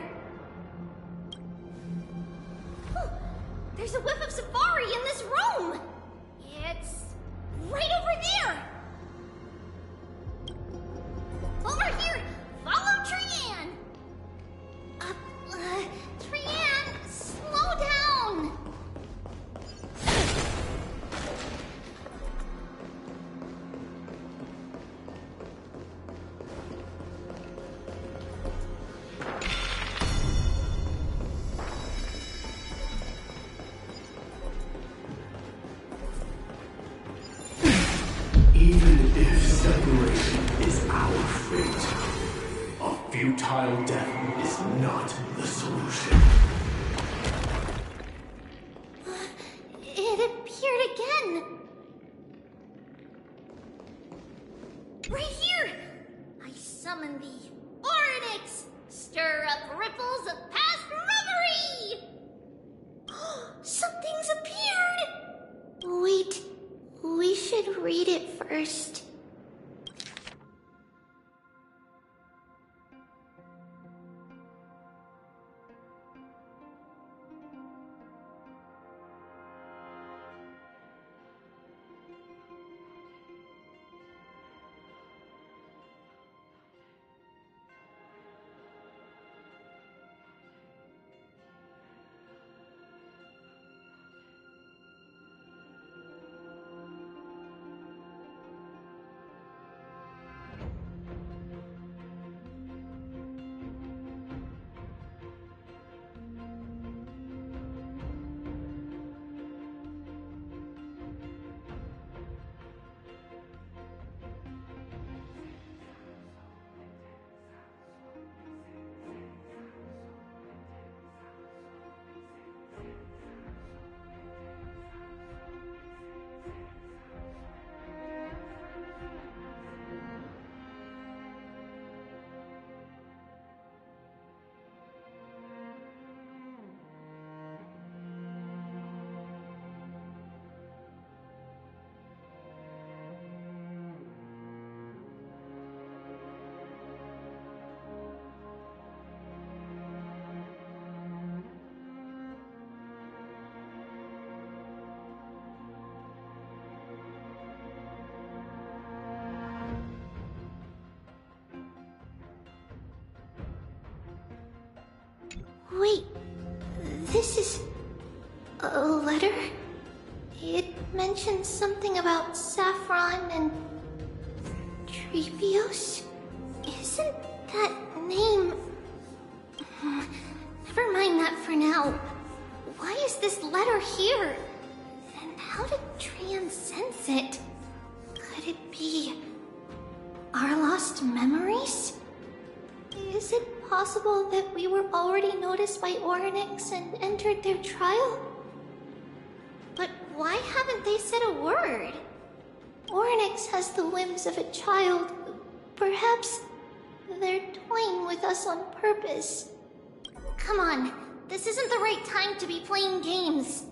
K: There's a whiff of safari in this room! It's right over there! Over here! Follow Trian! Trian, slow down!
A: Even if separation is our fate, a futile death is not the solution.
D: It appeared again!
K: Right here! I summon thee, Orynyx! Stir up ripples of past reverie!
D: Something's appeared! Wait, we should read it first. Wait, this is a letter? It mentions something about Saffron and Treebios? Isn't that name... Never mind that for now. Why is this letter here? And how did Trian sense it? Could it be... our lost memories? Is it possible that we were already noticed by Oryx and entered their trial? But why haven't they said a word? Oryx has the whims of a child. Perhaps they're toying with us on purpose.
K: Come on, this isn't the right time to be playing games.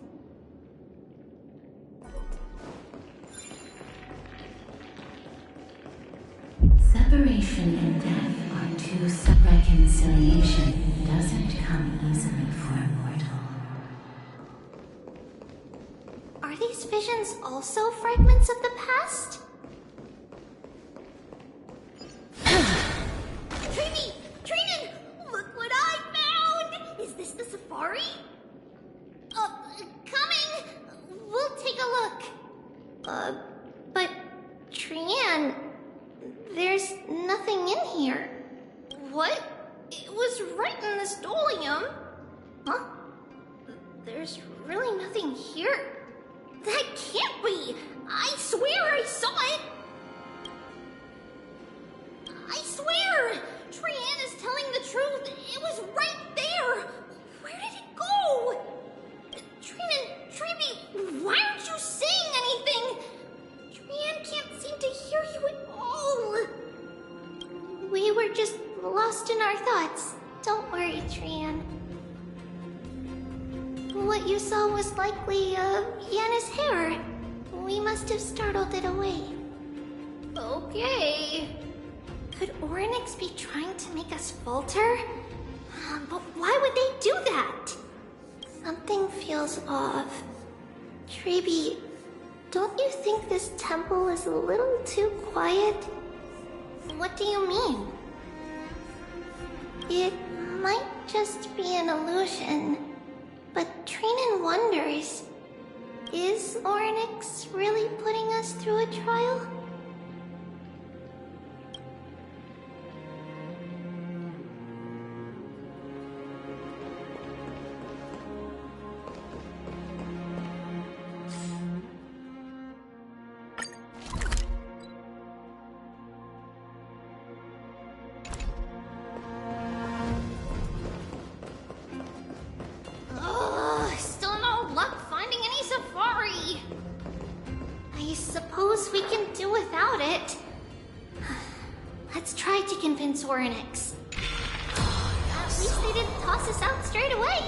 C: Separation and death are two reconciliation doesn't come easily for a mortal.
K: Are these visions also fragments of the past? Trini! Trinan! Look what I found! Is this the safari? Coming! We'll take a look.
D: But Trian, there's nothing in here.
K: What? It was right in the Stolium. Huh? There's really nothing here. That can't be! I swear I saw it! I swear! Trian is telling the truth. It was right there! Where did it go? Trinan, Treeby, why aren't you saying anything? Trian can't seem to hear you at all.
D: We were just lost in our thoughts. Don't worry, Trian. What you saw was likely, Yana's hair. We must have startled it away.
K: Okay.
D: Could Oryx be trying to make us falter? But why would they do that? Something feels off. Treeby, don't you think this temple is a little too quiet?
K: What do you mean?
D: It might just be an illusion. But Trinan wonders, is Oryx really putting us through a trial?
K: Still no luck finding any safari.
D: I suppose we can do without it. Let's try to convince Oryx.
K: At least they didn't toss us out straight away.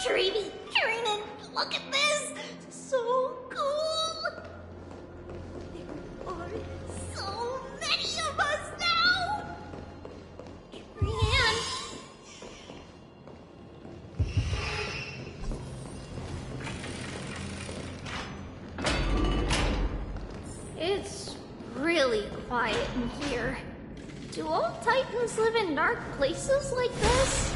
K: Treeby, Trinan, look at this! So cool! There are so many of us now! Trian! It's really quiet in here. Do all Titans live in dark places like this?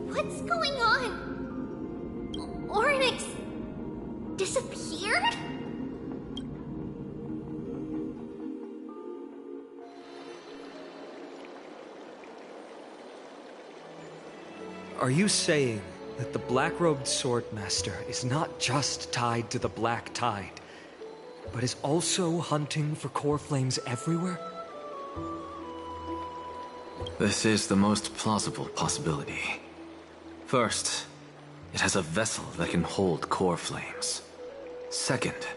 K: What's going on? Oryx disappeared?
I: Are you saying that the black-robed swordmaster is not just tied to the Black Tide, but is also hunting for core flames everywhere?
J: This is the most plausible possibility. First, it has a vessel that can hold core flames. Second,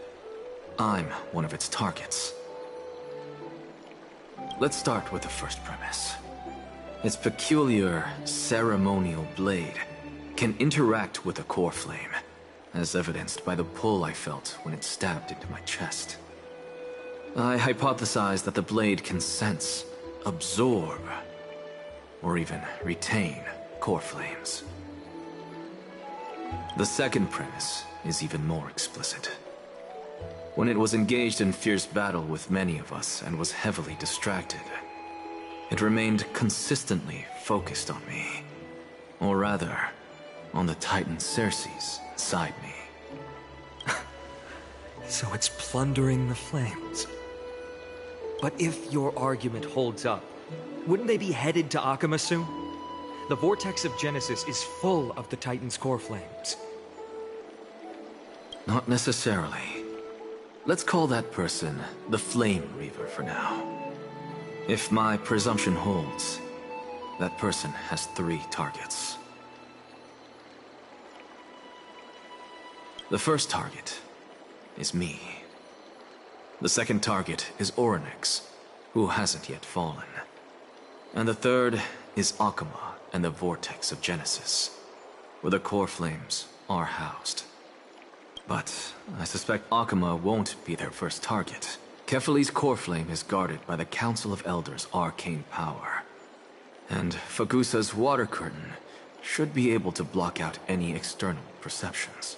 J: I'm one of its targets. Let's start with the first premise. Its peculiar ceremonial blade can interact with a core flame, as evidenced by the pull I felt when it stabbed into my chest. I hypothesized that the blade can sense, absorb, or even retain core flames. The second premise is even more explicit. When it was engaged in fierce battle with many of us and was heavily distracted, it remained consistently focused on me. Or rather, on the Titan Cersei's inside me.
I: So it's plundering the flames. But if your argument holds up, wouldn't they be headed to Akuma soon? The Vortex of Genesis is full of the Titan's core flames.
J: Not necessarily. Let's call that person the Flame Reaver for now. If my presumption holds, that person has 3 targets. The first target is me. The second target is Orynyx, who hasn't yet fallen. And the third is Akuma and the Vortex of Genesis, where the core flames are housed. But I suspect Akuma won't be their first target. Kefali's core flame is guarded by the Council of Elders' arcane power. And Fagusa's water curtain should be able to block out any external perceptions.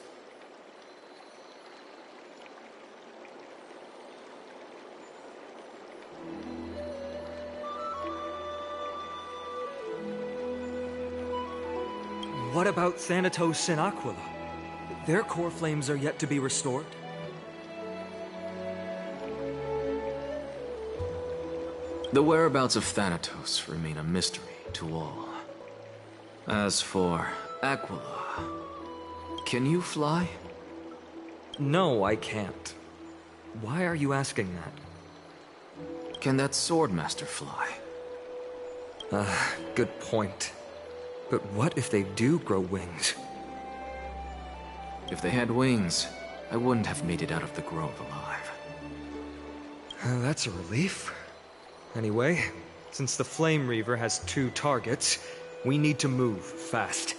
I: What about Thanatos and Aquila? Their core flames are yet to be restored.
J: The whereabouts of Thanatos remain a mystery to all. As for Aquila, can you fly?
I: No, I can't. Why are you asking that?
J: Can that Swordmaster fly?
I: Good point. But what if they do grow wings?
J: If they had wings, I wouldn't have made it out of the grove alive.
I: That's a relief. Anyway, since the Flame Reaver has 2 targets, we need to move fast.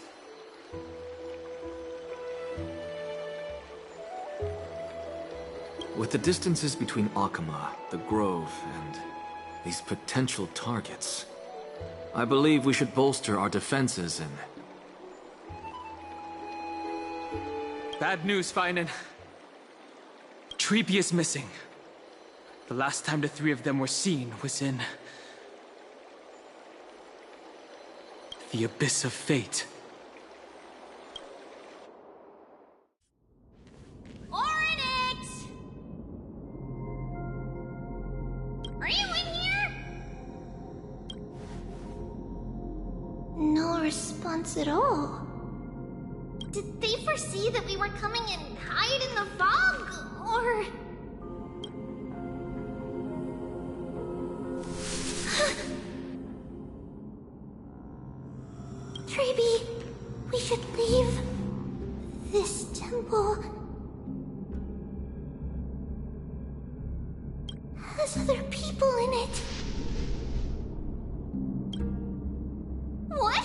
J: With the distances between Akuma, the grove, and these potential targets, I believe we should bolster our defenses and...
L: Bad news, Finan. Treepy is missing. The last time the 3 of them were seen was in... the Abyss of Fate.
K: Orynyx! Are you in here?
D: No response at all.
K: Did they foresee that we were coming and hide in the fog? Or...
D: Treeby, we should leave this temple. Has other people in it.
K: What?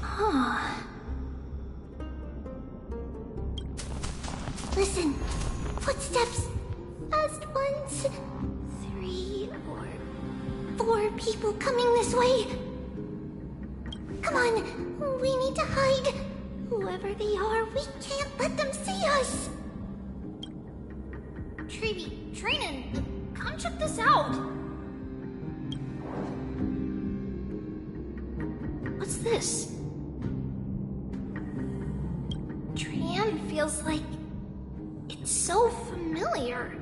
D: Huh. Listen, footsteps. Fast ones. 3 or 4 people coming this way. Come on, we need to hide. Whoever they are, we can't let them see us.
K: Treeby, Trinan, come check this out. What's this? Trian feels like it's so familiar.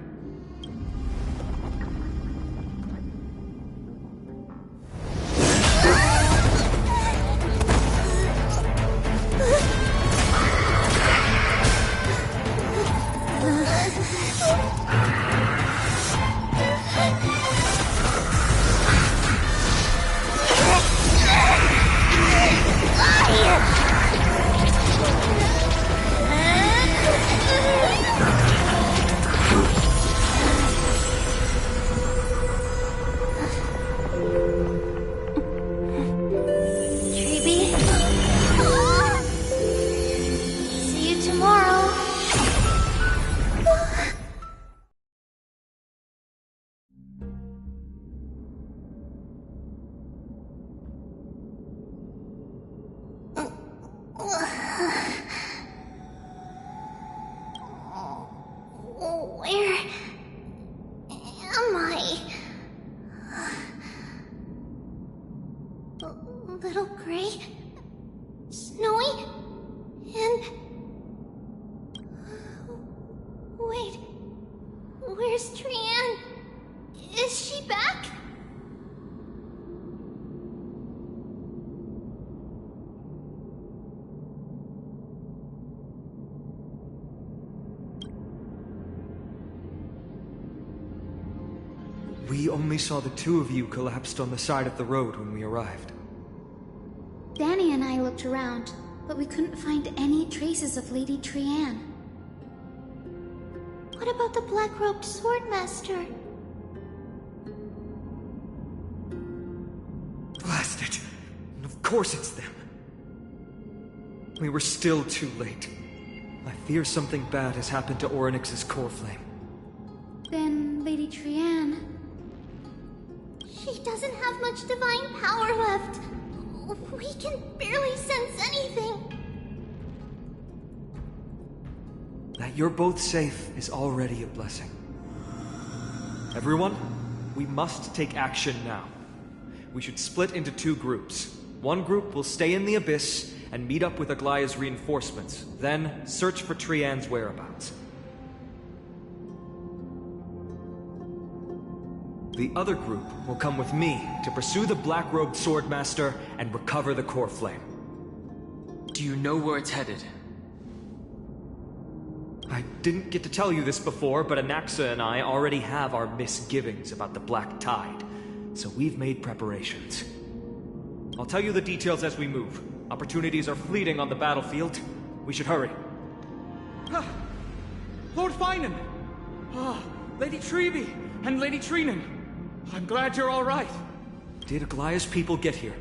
D: Where am I? Little Gray? Snowy? And... Wait... Where's Trian? Is she back?
I: We only saw the two of you collapsed on the side of the road when we arrived.
K: Danny and I looked around, but we couldn't find any traces of Lady Trian.
D: What about the black-robed swordmaster?
I: Blast it! Of course it's them. We were still too late. I fear something bad has happened to Orynyx's core flame.
K: Then Lady Trian...
D: She doesn't have much divine power left. We can barely sense anything.
I: That you're both safe is already a blessing. Everyone, we must take action now. We should split into two groups. One group will stay in the Abyss and meet up with Aglaya's reinforcements, then search for Trian's whereabouts. The other group will come with me to pursue the black-robed swordmaster and recover the core flame.
L: Do you know where it's headed?
I: I didn't get to tell you this before, but Anaxa and I already have our misgivings about the Black Tide, so we've made preparations. I'll tell you the details as we move. Opportunities are fleeting on the battlefield. We should hurry.
L: Lord Finan! Lady Treby and Lady Trinan. I'm glad you're all right.
I: Did Aglaya's people get here?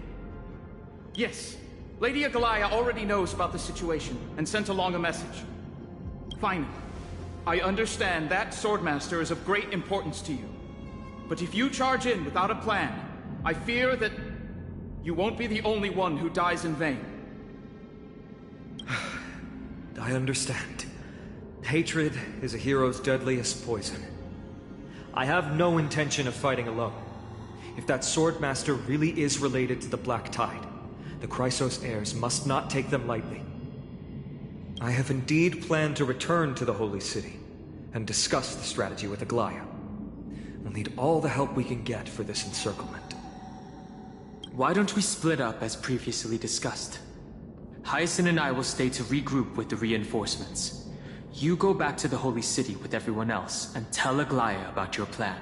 L: Yes. Lady Aglaya already knows about the situation and sent along a message. Fine. I understand that Swordmaster is of great importance to you. But if you charge in without a plan, I fear that you won't be the only one who dies in vain.
I: I understand. Hatred is a hero's deadliest poison. I have no intention of fighting alone. If that Swordmaster really is related to the Black Tide, the Chrysos heirs must not take them lightly. I have indeed planned to return to the Holy City and discuss the strategy with Aglaya. We'll need all the help we can get for this encirclement.
L: Why don't we split up as previously discussed? Hyacinth and I will stay to regroup with the reinforcements. You go back to the Holy City with everyone else and tell Aglaya about your plan.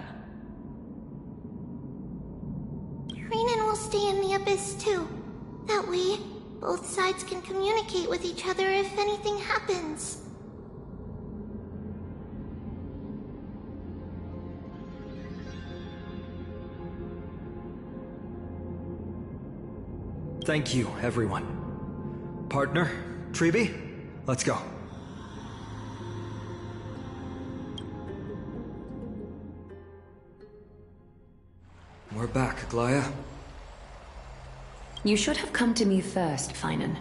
D: Trinan will stay in the Abyss too. That way, both sides can communicate with each other if anything happens.
I: Thank you, everyone. Partner, Treby, let's go. We're back, Aglaya.
C: You should have come to me first, Finan.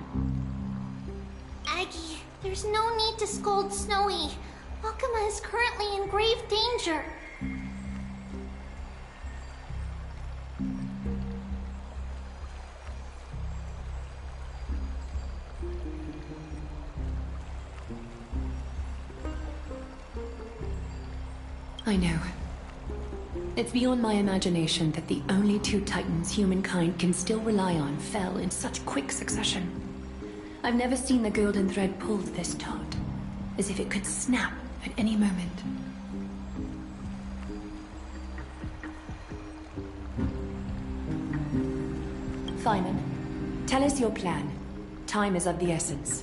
D: Aggie, there's no need to scold Snowy. Wakama is currently in grave danger.
C: I know. It's beyond my imagination that the only two titans humankind can still rely on fell in such quick succession. I've never seen the golden thread pulled this taut, as if it could snap at any moment. Finan, tell us your plan. Time is of the essence.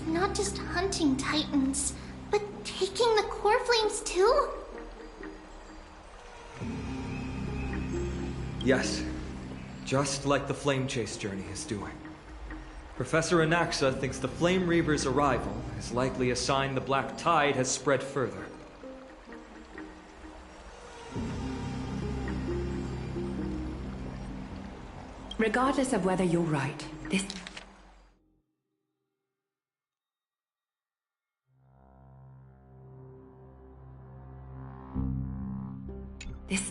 D: Not just hunting titans, but taking the core flames too?
I: Yes, just like the Flame Chase journey is doing. Professor Anaxa thinks the Flame Reaver's arrival is likely a sign the Black Tide has spread further.
C: Regardless of whether you're right, this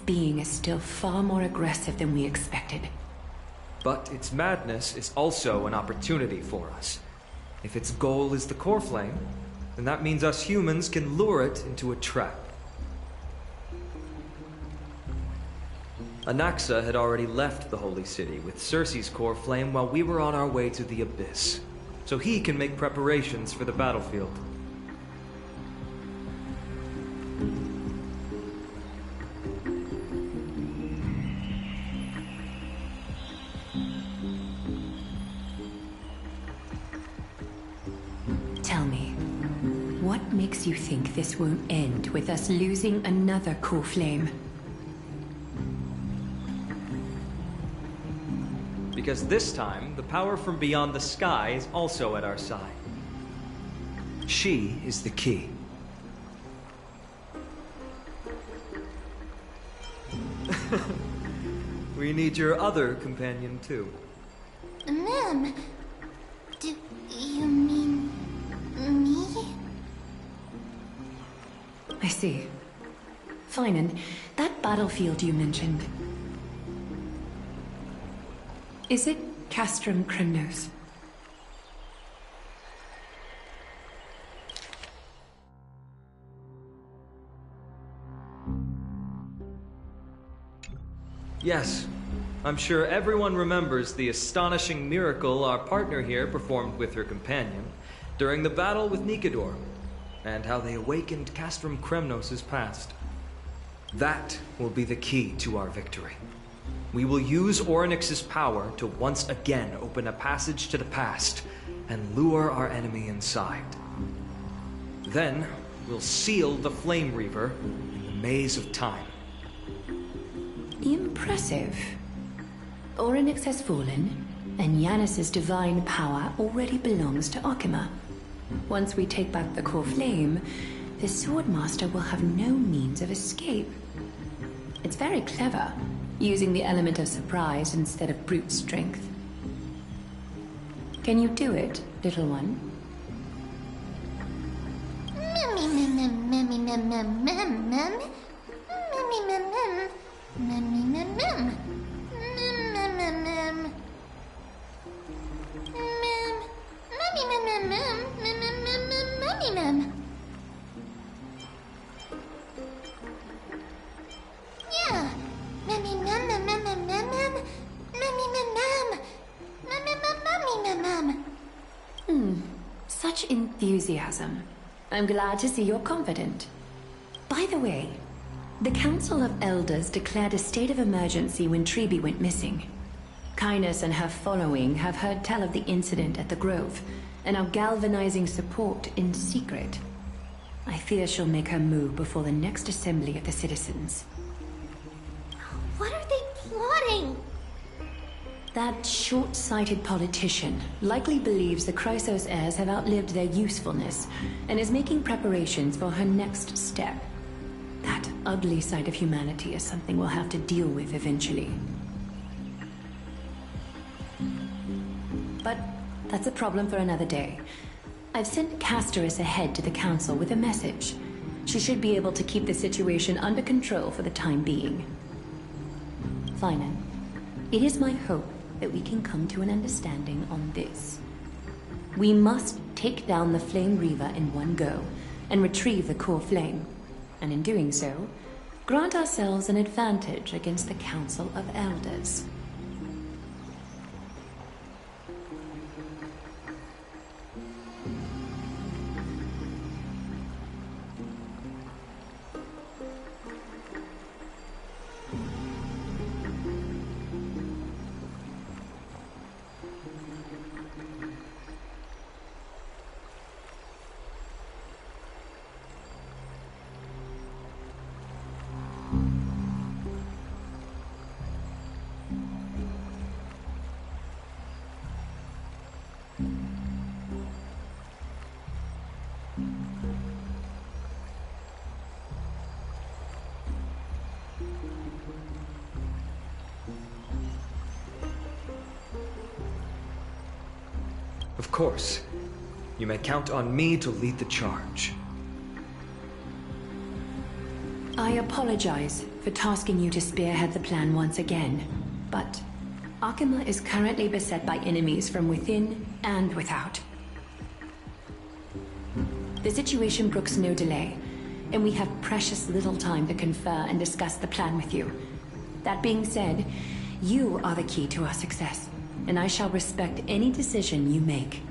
C: being is still far more aggressive than we expected.
I: But its madness is also an opportunity for us. If its goal is the core flame, then that means us humans can lure it into a trap. Anaxa had already left the Holy City with Cersei's core flame while we were on our way to the Abyss, so he can make preparations for the battlefield.
C: Tell me, what makes you think this won't end with us losing another core flame?
I: Because this time, the power from beyond the sky is also at our side. She is the key. We need your other companion, too.
D: Ma'am, do you mean me?
C: I see. Fine, and that battlefield you mentioned. Is it Castrum Crimnos?
I: Yes. I'm sure everyone remembers the astonishing miracle our partner here performed with her companion during the battle with Nikador, and how they awakened Castrum Crimnos' past. That will be the key to our victory. We will use Orynyx's power to once again open a passage to the past and lure our enemy inside. Then, we'll seal the Flame Reaver in the maze of time.
C: Impressive. Orynyx has fallen, and Yanis's divine power already belongs to Okima. Once we take back the core flame, the Swordmaster will have no means of escape. It's very clever, using the element of surprise instead of brute strength. Can you do it, little one?
D: Yeah.
C: Such enthusiasm. I'm glad to see you're confident. By the way, the Council of Elders declared a state of emergency when Treeby went missing. Kynus and her following have heard tell of the incident at the Grove, and are galvanizing support in secret. I fear she'll make her move before the next assembly of the citizens.
K: What are they plotting?
C: That short-sighted politician likely believes the Chrysos heirs have outlived their usefulness, and is making preparations for her next step. That ugly side of humanity is something we'll have to deal with eventually. But that's a problem for another day. I've sent Casterus ahead to the council with a message. She should be able to keep the situation under control for the time being. Finan, it is my hope that we can come to an understanding on this. We must take down the Flame Reaver in one go, and retrieve the core flame, and in doing so, grant ourselves an advantage against the Council of Elders.
I: Of course. You may count on me to lead the charge.
C: I apologize for tasking you to spearhead the plan once again, but Akima is currently beset by enemies from within and without. The situation brooks no delay, and we have precious little time to confer and discuss the plan with you. That being said, you are the key to our success, and I shall respect any decision you make.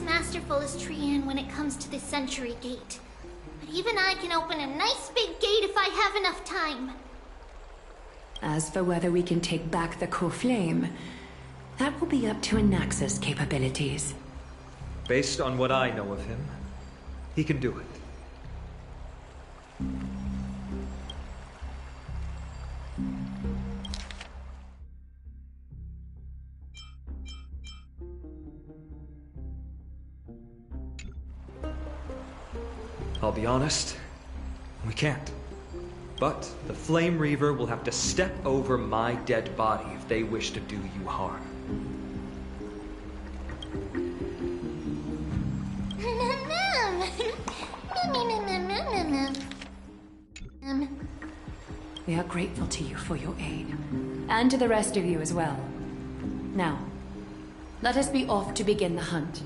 D: Masterful as Trian when it comes to the Century Gate. But even I can open a nice big gate if I have enough time.
C: As for whether we can take back the core flame, that will be up to Anaxa's capabilities.
I: Based on what I know of him, he can do it. I'll be honest, we can't. But the Flame Reaver will have to step over my dead body if they wish to do you harm.
C: We are grateful to you for your aid, and to the rest of you as well. Now, let us be off to begin the hunt.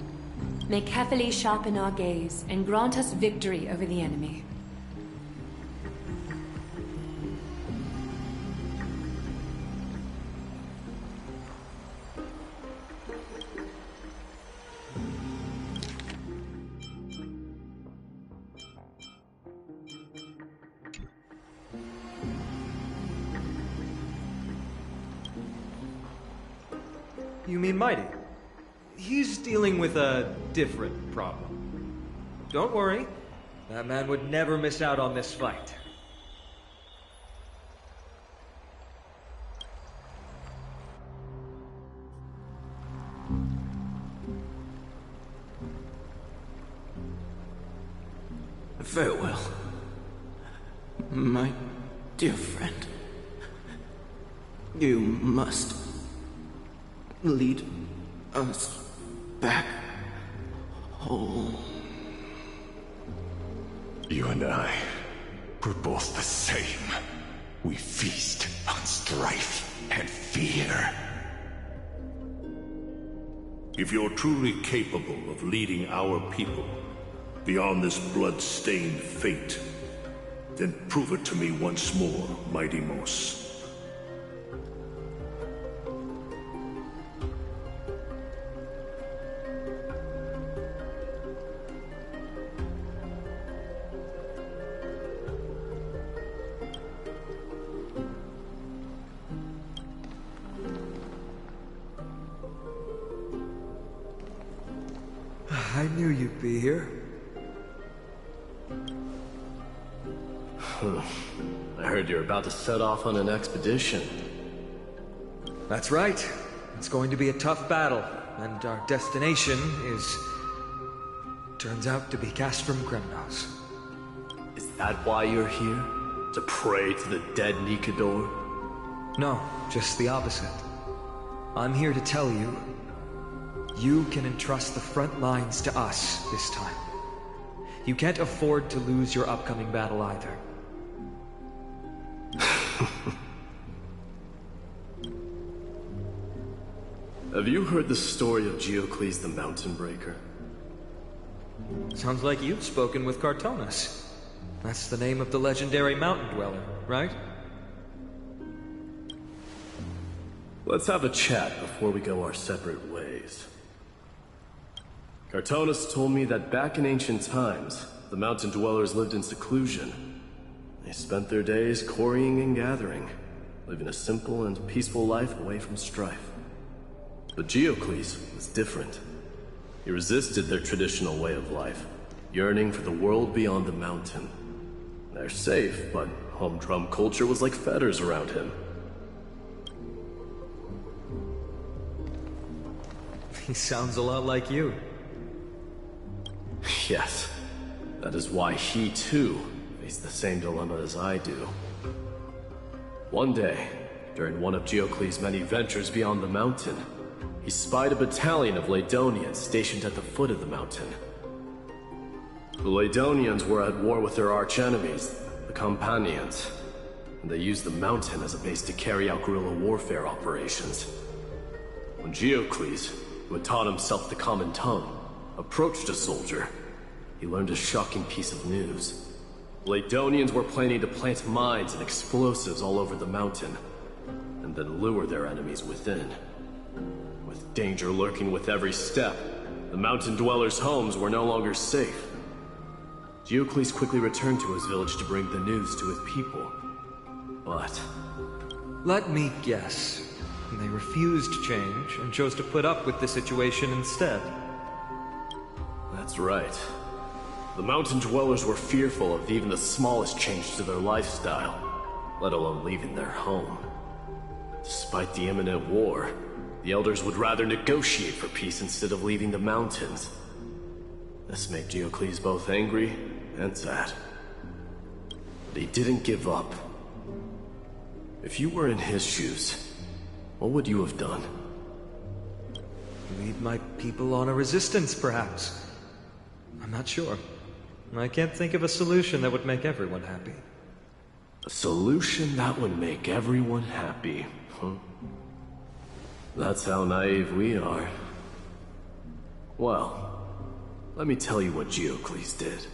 C: May carefully sharpen our gaze and grant us victory over the enemy.
I: You mean Mighty? He's dealing with a different problem. Don't worry, that man would never miss out on this fight.
A: Farewell, my dear friend. You must lead us back home.
E: You and I, we're both the same. We feast on strife and fear.
B: If you're truly capable of leading our people beyond this blood-stained fate, then prove it to me once more, Mighty Mos.
I: I knew you'd be here.
A: I heard you're about to set off on an expedition.
I: That's right. It's going to be a tough battle, and our destination is... turns out to be Castrum Kremnos.
A: Is that why you're here? To pray to the dead Nikador?
I: No, just the opposite. I'm here to tell you, you can entrust the front lines to us this time. You can't afford to lose your upcoming battle either.
A: Have you heard the story of Geocles the Mountain Breaker?
I: Sounds like you've spoken with Cartonas. That's the name of the legendary mountain dweller, right?
A: Let's have a chat before we go our separate ways. Cartonas told me that back in ancient times, the mountain dwellers lived in seclusion. They spent their days quarrying and gathering, living a simple and peaceful life away from strife. But Geocles was different. He resisted their traditional way of life, yearning for the world beyond the mountain. They're safe, but humdrum culture was like fetters around him.
I: He sounds a lot like you.
A: Yes. That is why he, too, faced the same dilemma as I do. One day, during one of Geocles' many ventures beyond the mountain, he spied a battalion of Laedonians stationed at the foot of the mountain. The Laedonians were at war with their archenemies, the Companions, and they used the mountain as a base to carry out guerrilla warfare operations. When Geocles, who had taught himself the common tongue, approached a soldier, he learned a shocking piece of news. Laedonians were planning to plant mines and explosives all over the mountain, and then lure their enemies within. With danger lurking with every step, the mountain dwellers' homes were no longer safe. Geocles quickly returned to his village to bring the news to his people. But...
I: let me guess. They refused change and chose to put up with the situation instead.
A: That's right. The mountain dwellers were fearful of even the smallest change to their lifestyle, let alone leaving their home. Despite the imminent war, the elders would rather negotiate for peace instead of leaving the mountains. This made Geocles both angry and sad. But he didn't give up. If you were in his shoes, what would you have done?
I: Lead my people on a resistance, perhaps. I'm not sure. I can't think of a solution that would make everyone happy.
A: A solution that would make everyone happy, huh? That's how naive we are. Well, let me tell you what Geocles did.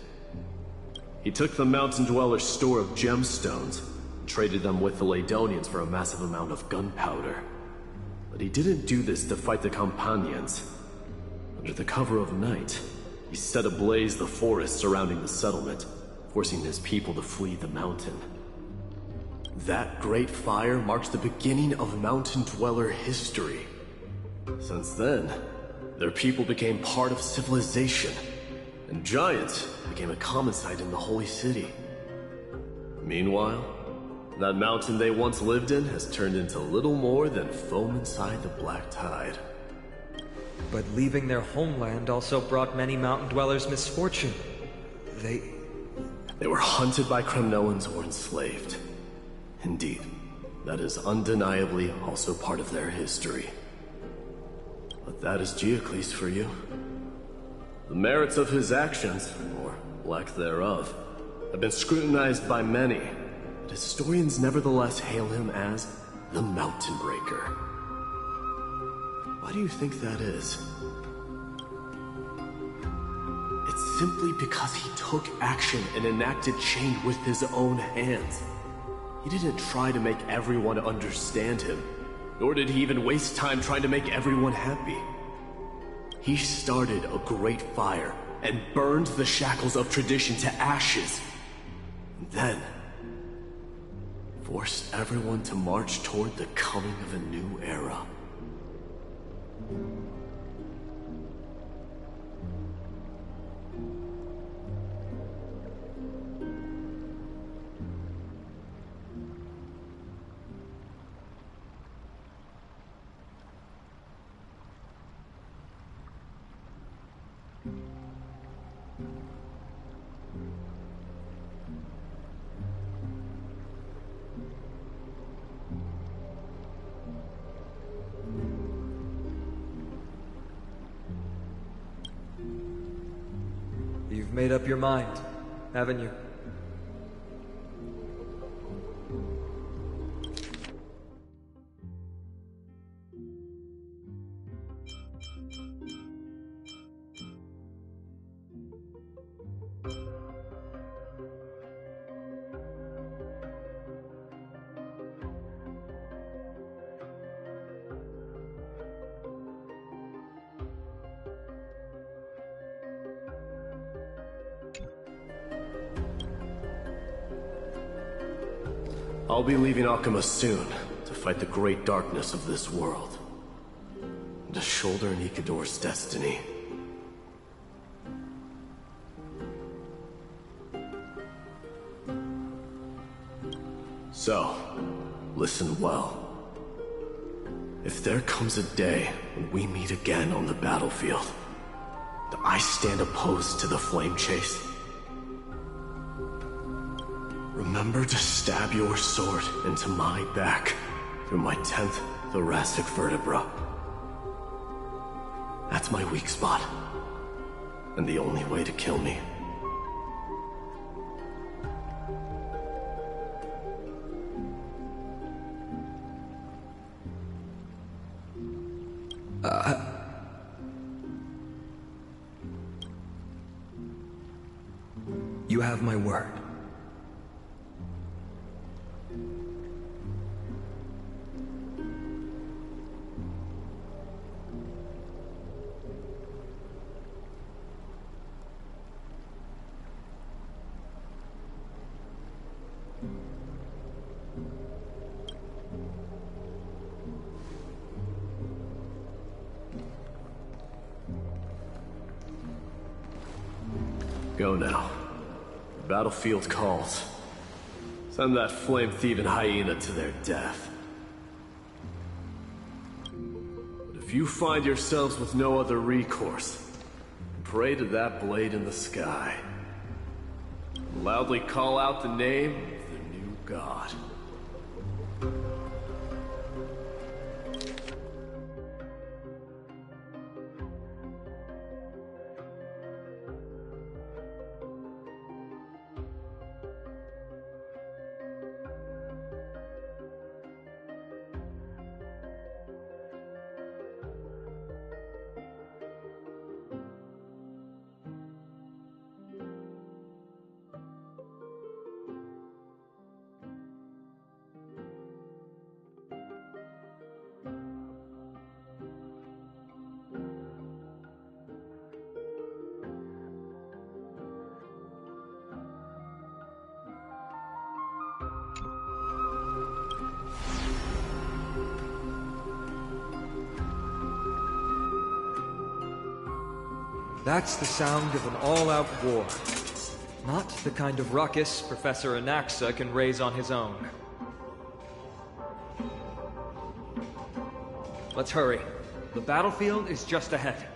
A: He took the mountain dwellers' store of gemstones and traded them with the Laedonians for a massive amount of gunpowder. But he didn't do this to fight the Companions. Under the cover of night, he set ablaze the forest surrounding the settlement, forcing his people to flee the mountain. That great fire marks the beginning of mountain dweller history. Since then, their people became part of civilization, and giants became a common sight in the Holy City. Meanwhile, that mountain they once lived in has turned into little more than foam inside the black tide.
I: But leaving their homeland also brought many mountain dwellers misfortune.
A: They were hunted by Kremnoans or enslaved. Indeed, that is undeniably also part of their history. But that is Geocles for you. The merits of his actions, or lack thereof, have been scrutinized by many, but historians nevertheless hail him as the Mountain Breaker. Why do you think that is? It's simply because he took action and enacted change with his own hands. He didn't try to make everyone understand him, nor did he even waste time trying to make everyone happy. He started a great fire and burned the shackles of tradition to ashes. And then forced everyone to march toward the coming of a new era.
I: You've made up your mind, haven't you?
A: I'll be leaving Akuma soon to fight the great darkness of this world, and to shoulder Nikador's destiny. So, listen well. If there comes a day when we meet again on the battlefield, do I stand opposed to the flame chase? Remember to stab your sword into my back through my 10th thoracic vertebra. That's my weak spot, and the only way to kill me.
I: You have my word.
A: Go now. The battlefield calls. Send that flame-thieving hyena to their death. But if you find yourselves with no other recourse, pray to that blade in the sky. Loudly call out the name of the new god.
I: That's the sound of an all-out war. Not the kind of ruckus Professor Anaxa can raise on his own. Let's hurry. The battlefield is just ahead.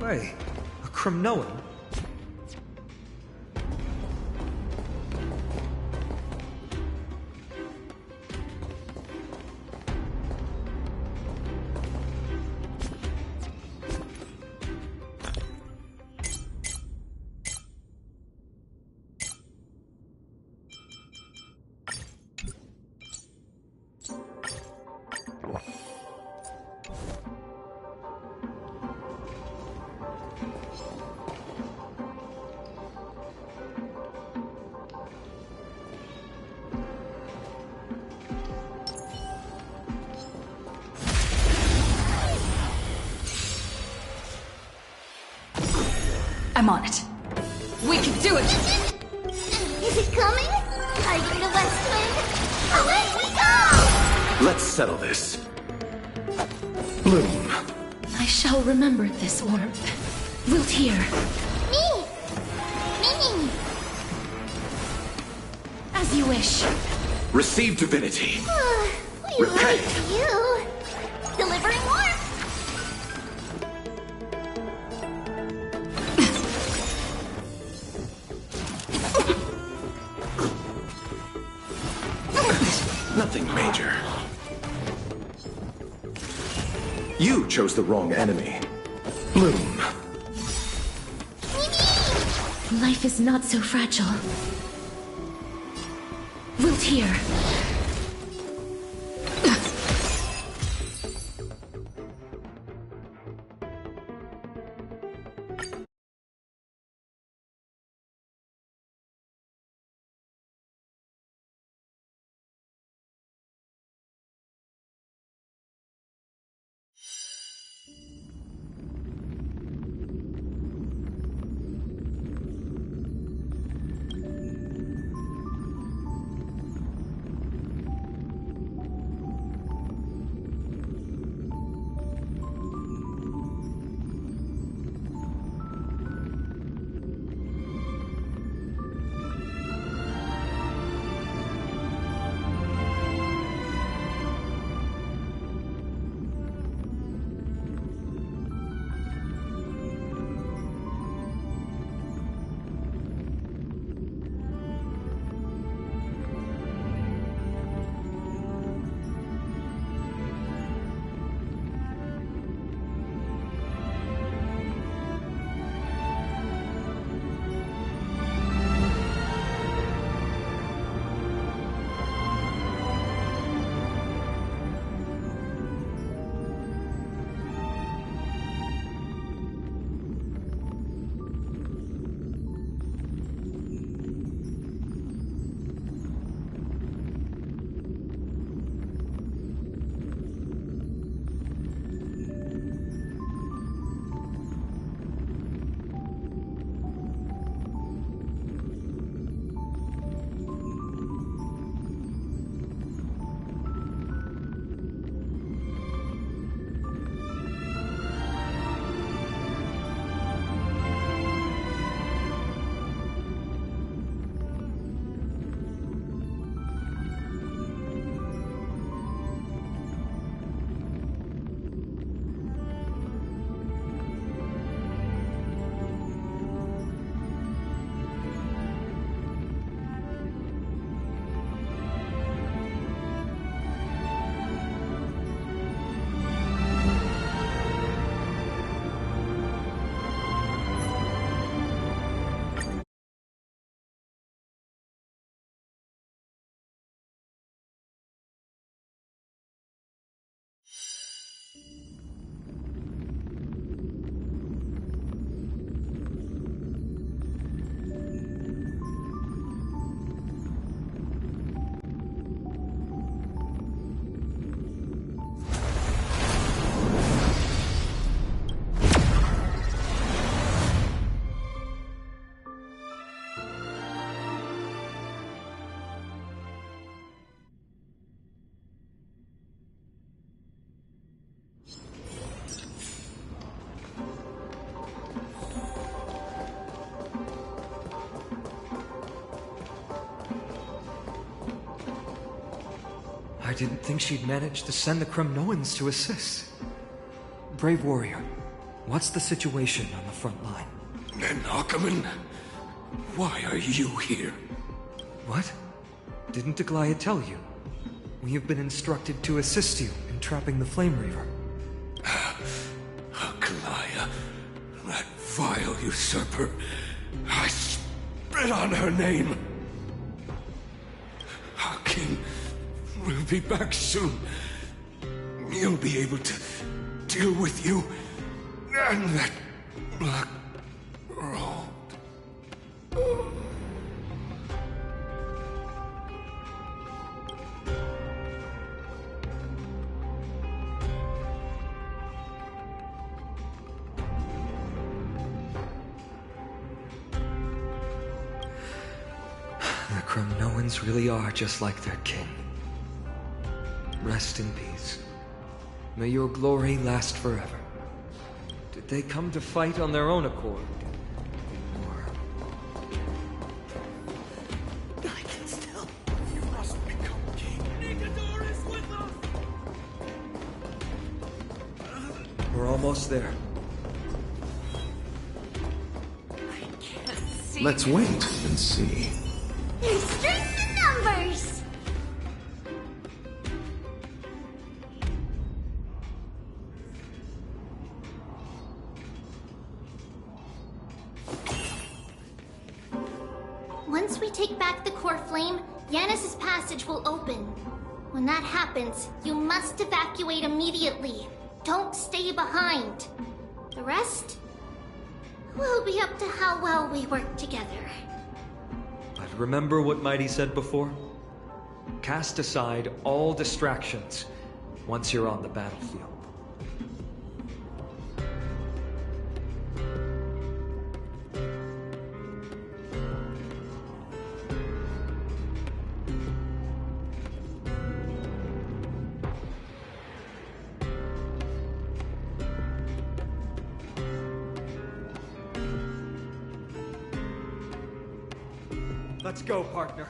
I: way. A Cremnoan?
M: I'm on it. We can do it!
D: Is it coming? Are you the West Wind? Away we go!
A: Let's settle this. Bloom.
M: I shall remember this warmth. Wilt hear.
D: Me! Me!
M: As you wish.
A: Receive divinity.
D: We
A: Repay.
D: like you. Delivering warmth.
A: Nothing major. You chose the wrong enemy. Bloom.
M: Life is not so fragile. Wilt hear.
I: I didn't think she'd manage to send the Cremnoans to assist. Brave warrior. What's the situation on the front line?
G: Menachem, why are you here?
I: What? Didn't Aglaya tell you? We have been instructed to assist you in trapping the Flame Reaver.
G: Aglaya, that vile usurper. I spit on her name. Our king will be back soon. He'll be able to deal with you and that black robe.
I: The Crumnoans really are just like their king. Rest in peace. May your glory last forever. Did they come to fight on their own accord?
G: I can still. You must become king. Nicanor is with us!
I: We're almost there.
B: Let's wait and see.
K: There's strength in numbers!
D: Once we take back the core flame, Yanis's passage will open. When that happens, you must evacuate immediately. Don't stay behind. The rest will be up to how well we work together.
I: But remember what Mighty said before? Cast aside all distractions once you're on the battlefield. Let's go, partner.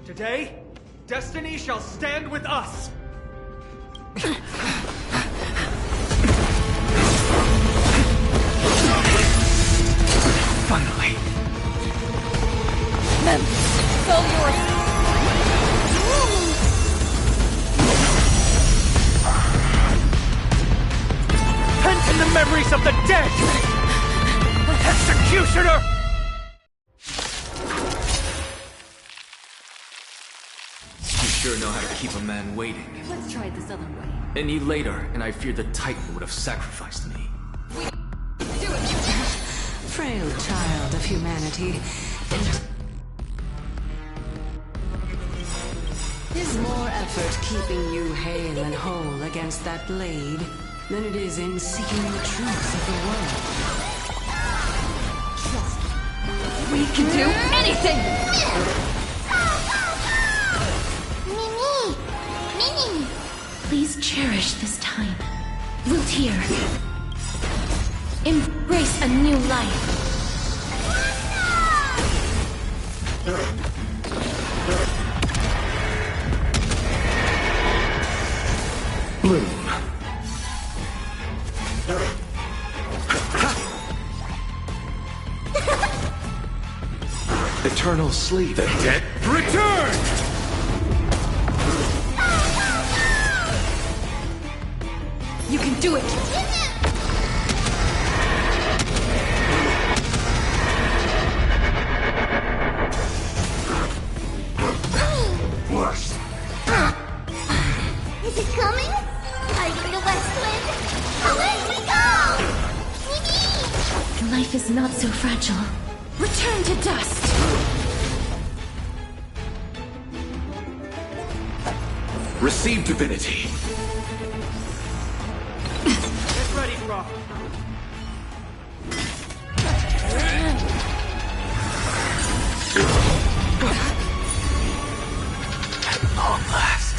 I: Today, destiny shall stand with us!
J: Finally.
K: Men, it's all yours.
I: Pent in the memories of the dead! Executioner!
J: You sure know how to keep a man waiting.
M: Let's try it this other way.
J: Any later, and I fear the Titan would have sacrificed me.
M: Do it!
C: Frail child of humanity. Is more effort keeping you hale and whole against that blade than it is in seeking the truth of the world.
M: Trust me. We can do anything!
K: Mimi!
M: Please cherish this time. Wiltir. Embrace a new life.
B: Bloom. Eternal sleep.
A: The dead return!
M: You can do it!
K: Is it coming? Fighting the West Wind? Away we go! Mimi!
M: Life is not so fragile. Return to dust!
A: Receive divinity.
I: Get ready, Brock.
B: At long last.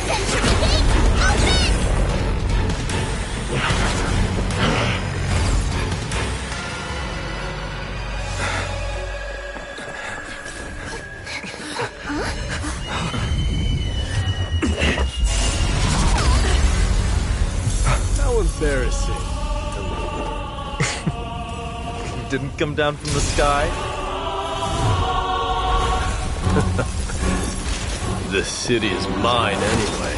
K: Century Gate, open!
I: didn't come down from the sky?
A: The city is mine anyway.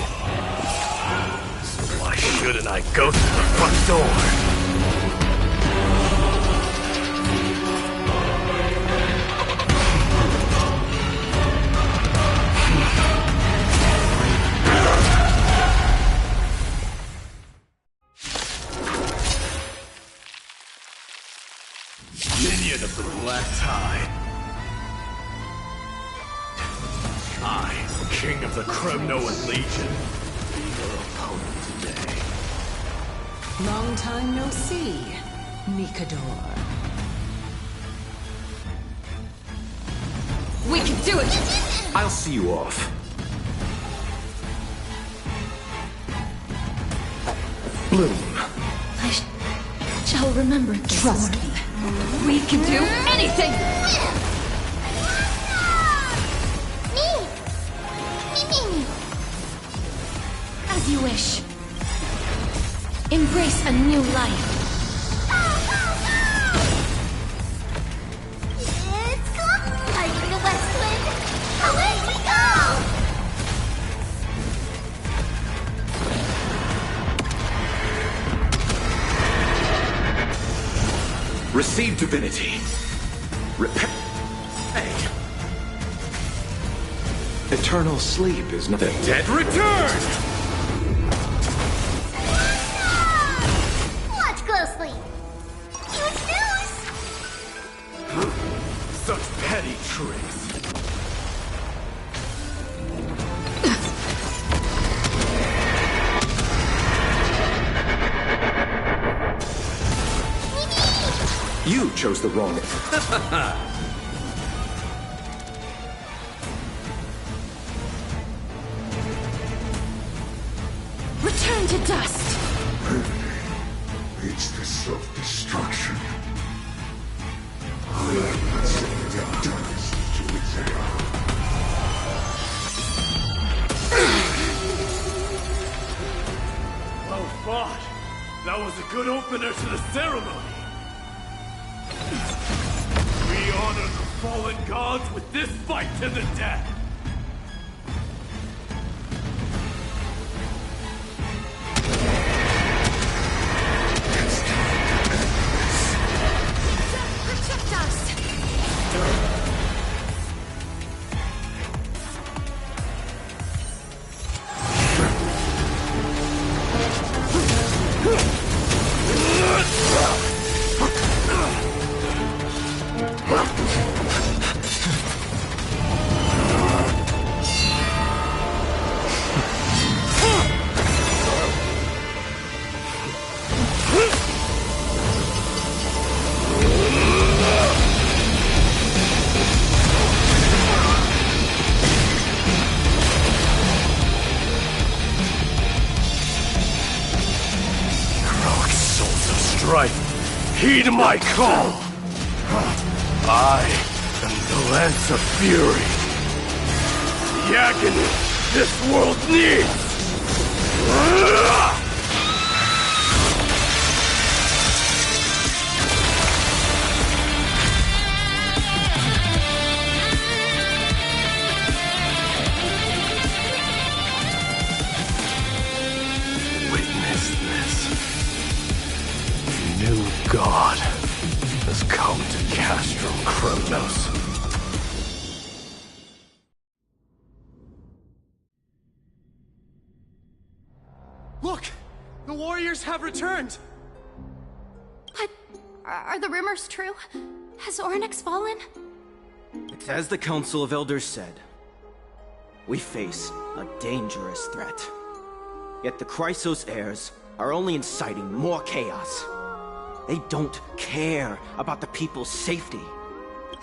A: So why shouldn't I go through the front door? Minion of the Black Tide. I, King of the Kremnoan Legion, be your opponent today.
H: Long time no see, Mikador.
M: We can do it!
N: I'll see you off. Bloom.
M: I shall remember this. Trust me. We can do anything!
D: Me.
M: As you wish. Embrace a new life.
D: It's close! The West Wind! Away we go!
N: Receive divinity. Repent. Eternal sleep is not the dead return!
D: Watch closely! Huge news!
A: Such petty tricks.
N: You chose the wrong...
M: Return to dust!
G: Leads to self-destruction. Let's does to its end.
A: Well fought. That was a good opener to the ceremony. We honor the fallen gods with this fight to the death.
M: Protect us!
A: Heed my call! I am the Lance of Fury. The agony this world needs! Witness this. New god has come to Castrum Kremnos.
L: Look! The warriors have returned!
K: But are the rumors true? Has Ornyx fallen?
O: It's as the Council of Elders said. We face a dangerous threat. Yet the Chrysos heirs are only inciting more chaos. They don't care about the people's safety.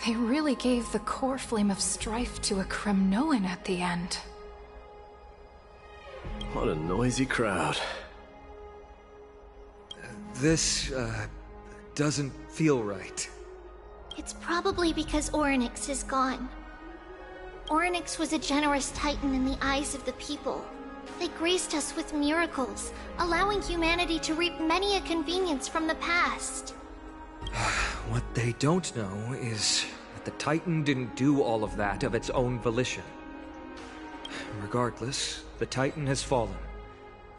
P: They really gave the core flame of strife to a Kremnoan at the end.
A: What a noisy crowd.
I: This, doesn't feel right.
D: It's probably because Ornyx is gone. Ornyx was a generous titan in the eyes of the people. They graced us with miracles, allowing humanity to reap many a convenience from the past.
I: What they don't know is that the Titan didn't do all of that of its own volition. Regardless, the Titan has fallen,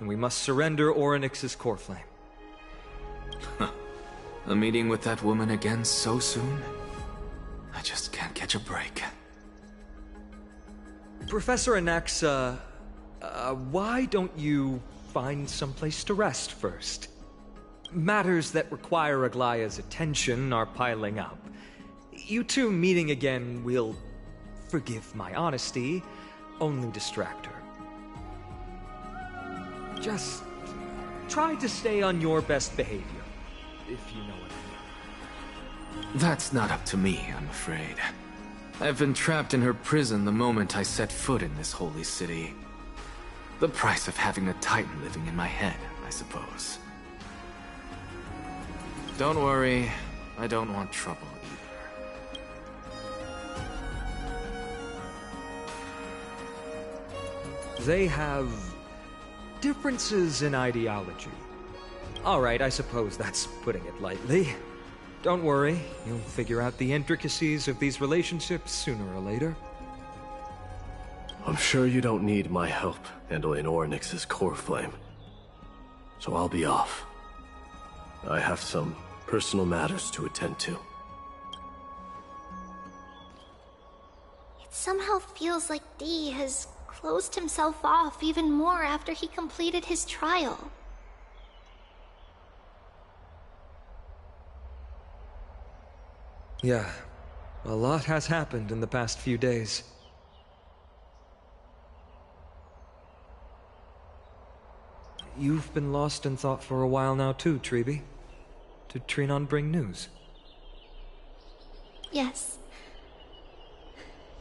I: and we must surrender Orynyx's core flame.
J: A meeting with that woman again so soon? I just can't catch a break.
I: Professor Anaxa, why don't you find someplace to rest first? Matters that require Aglaya's attention are piling up. You two meeting again will, forgive my honesty, only distract her. Just try to stay on your best behavior, if you know what I mean.
J: That's not up to me, I'm afraid. I've been trapped in her prison the moment I set foot in this holy city. The price of having a Titan living in my head, I suppose. Don't worry, I don't want trouble either.
I: They have differences in ideology. Alright, I suppose that's putting it lightly. Don't worry, you'll figure out the intricacies of these relationships sooner or later.
A: I'm sure you don't need my help handling Orynyx's core flame. So I'll be off. I have some personal matters to attend to.
D: It somehow feels like D has closed himself off even more after he completed his trial.
I: Yeah, a lot has happened in the past few days. You've been lost in thought for a while now too, Tribi. Did Trinon bring news?
D: Yes.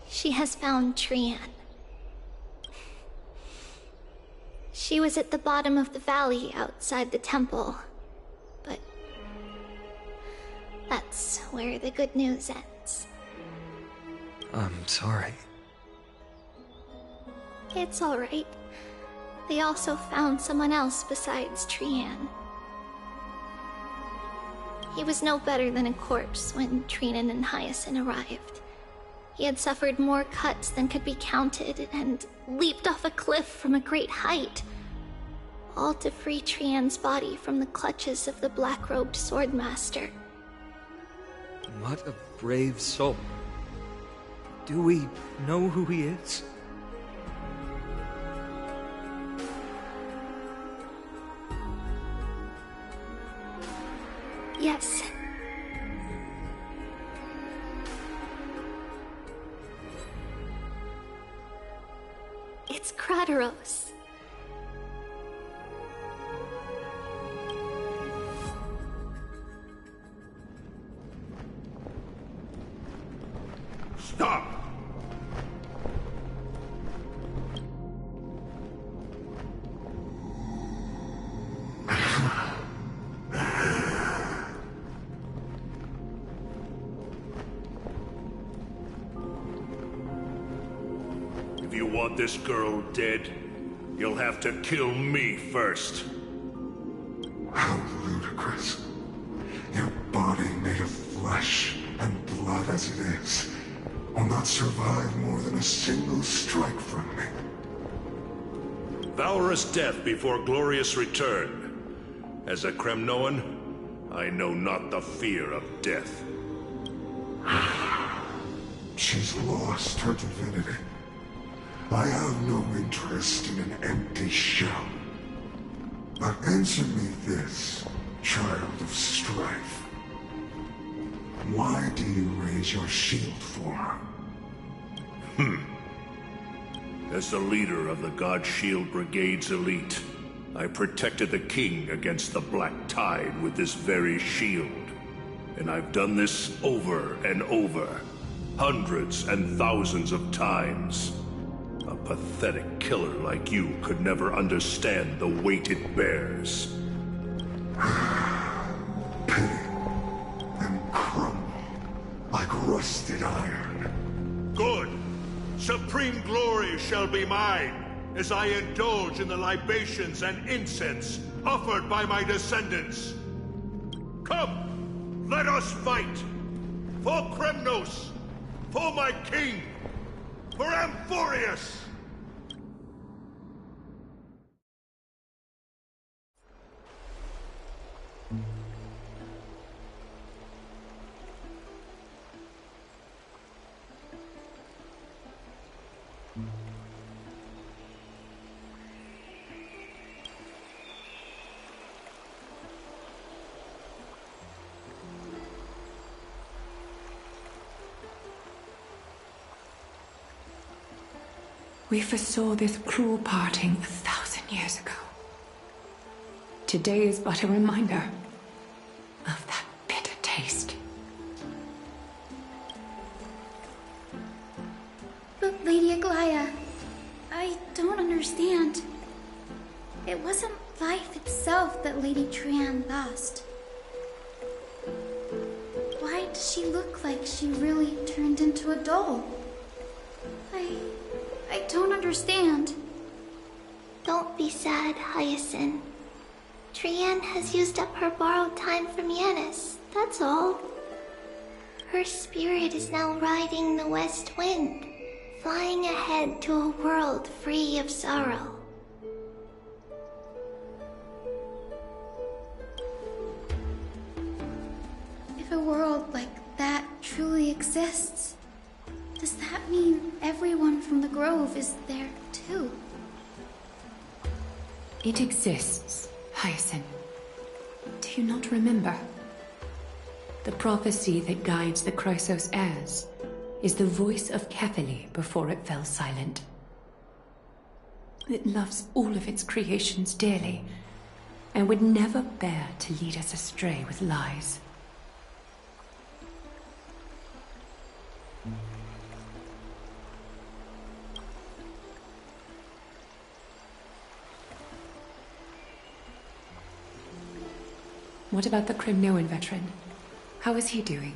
D: She has found Trian. She was at the bottom of the valley outside the temple, but that's where the good news ends.
I: I'm sorry.
D: It's all right. They also found someone else besides Trian. He was no better than a corpse when Trinan and Hyacinth arrived. He had suffered more cuts than could be counted and leaped off a cliff from a great height, all to free Trian's body from the clutches of the black-robed swordmaster.
I: What a brave soul. Do we know who he is?
D: Yes. It's Crateros.
B: Stop! If you want this girl dead, you'll have to kill me first.
G: How ludicrous. Your body made of flesh and blood as it is will not survive more than a single strike from me.
B: Valorous death before glorious return. As a Kremnoan, I know not the fear of death.
G: She's lost her divinity. I have no interest in an empty shell. But answer me this, child of strife. Why do you raise your shield for her?
B: As the leader of the God Shield Brigade's elite, I protected the king against the Black Tide with this very shield. And I've done this over and over, hundreds and thousands of times. A pathetic killer like you could never understand the weight it bears.
G: Pity and crumble like rusted iron.
B: Good! Supreme glory shall be mine, as I indulge in the libations and incense offered by my descendants. Come, let us fight! For Kremnos! For my king! For Amphorius!
C: We foresaw this cruel parting 1,000 years ago. Today is but a reminder of that bitter taste.
K: But Lady Aglaya, I don't understand. It wasn't life itself that Lady Trian lost. Why does she look like she really turned into a doll? I don't understand.
D: Don't be sad, Hyacinth. Trian has used up her borrowed time from Yanis, that's all. Her spirit is now riding the west wind, flying ahead to a world free of sorrow.
K: If a world like that truly exists, does that mean everyone from the Grove is there too?
C: It exists, Hyacinth. Do you not remember? The prophecy that guides the Chrysos heirs is the voice of Kefili before it fell silent. It loves all of its creations dearly, and would never bear to lead us astray with lies. What about the Crimnoan veteran? How is he doing?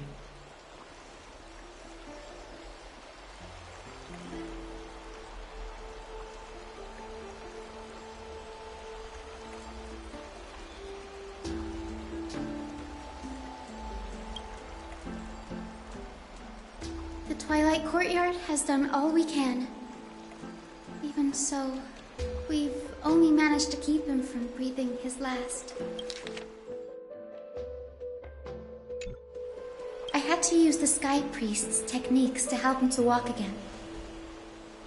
K: The Twilight Courtyard has done all we can. Even so, we've only managed to keep him from breathing his last. I had to use the Sky Priest's techniques to help him to walk again.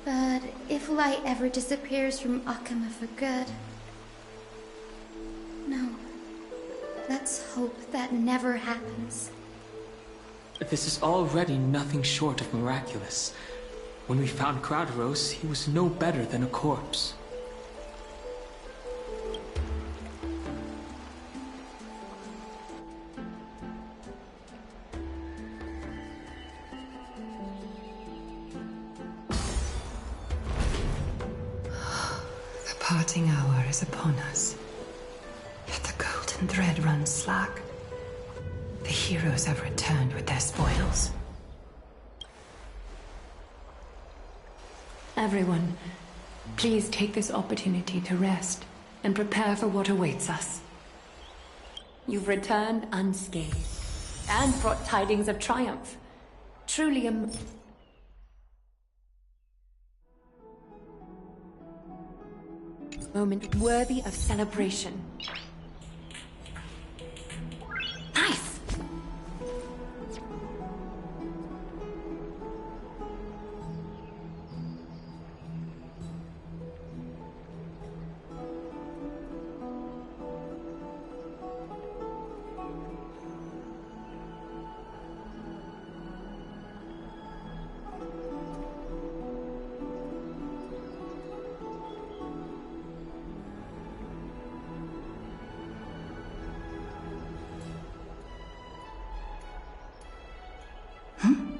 K: But if light ever disappears from Akama for good... No. Let's hope that never happens.
I: This is already nothing short of miraculous. When we found Krauderos, he was no better than a corpse.
C: The parting hour is upon us. Yet the golden thread runs slack. The heroes have returned with their spoils. Everyone, please take this opportunity to rest and prepare for what awaits us. You've returned unscathed and brought tidings of triumph. Truly a moment worthy of celebration. Nice!
K: Hmm?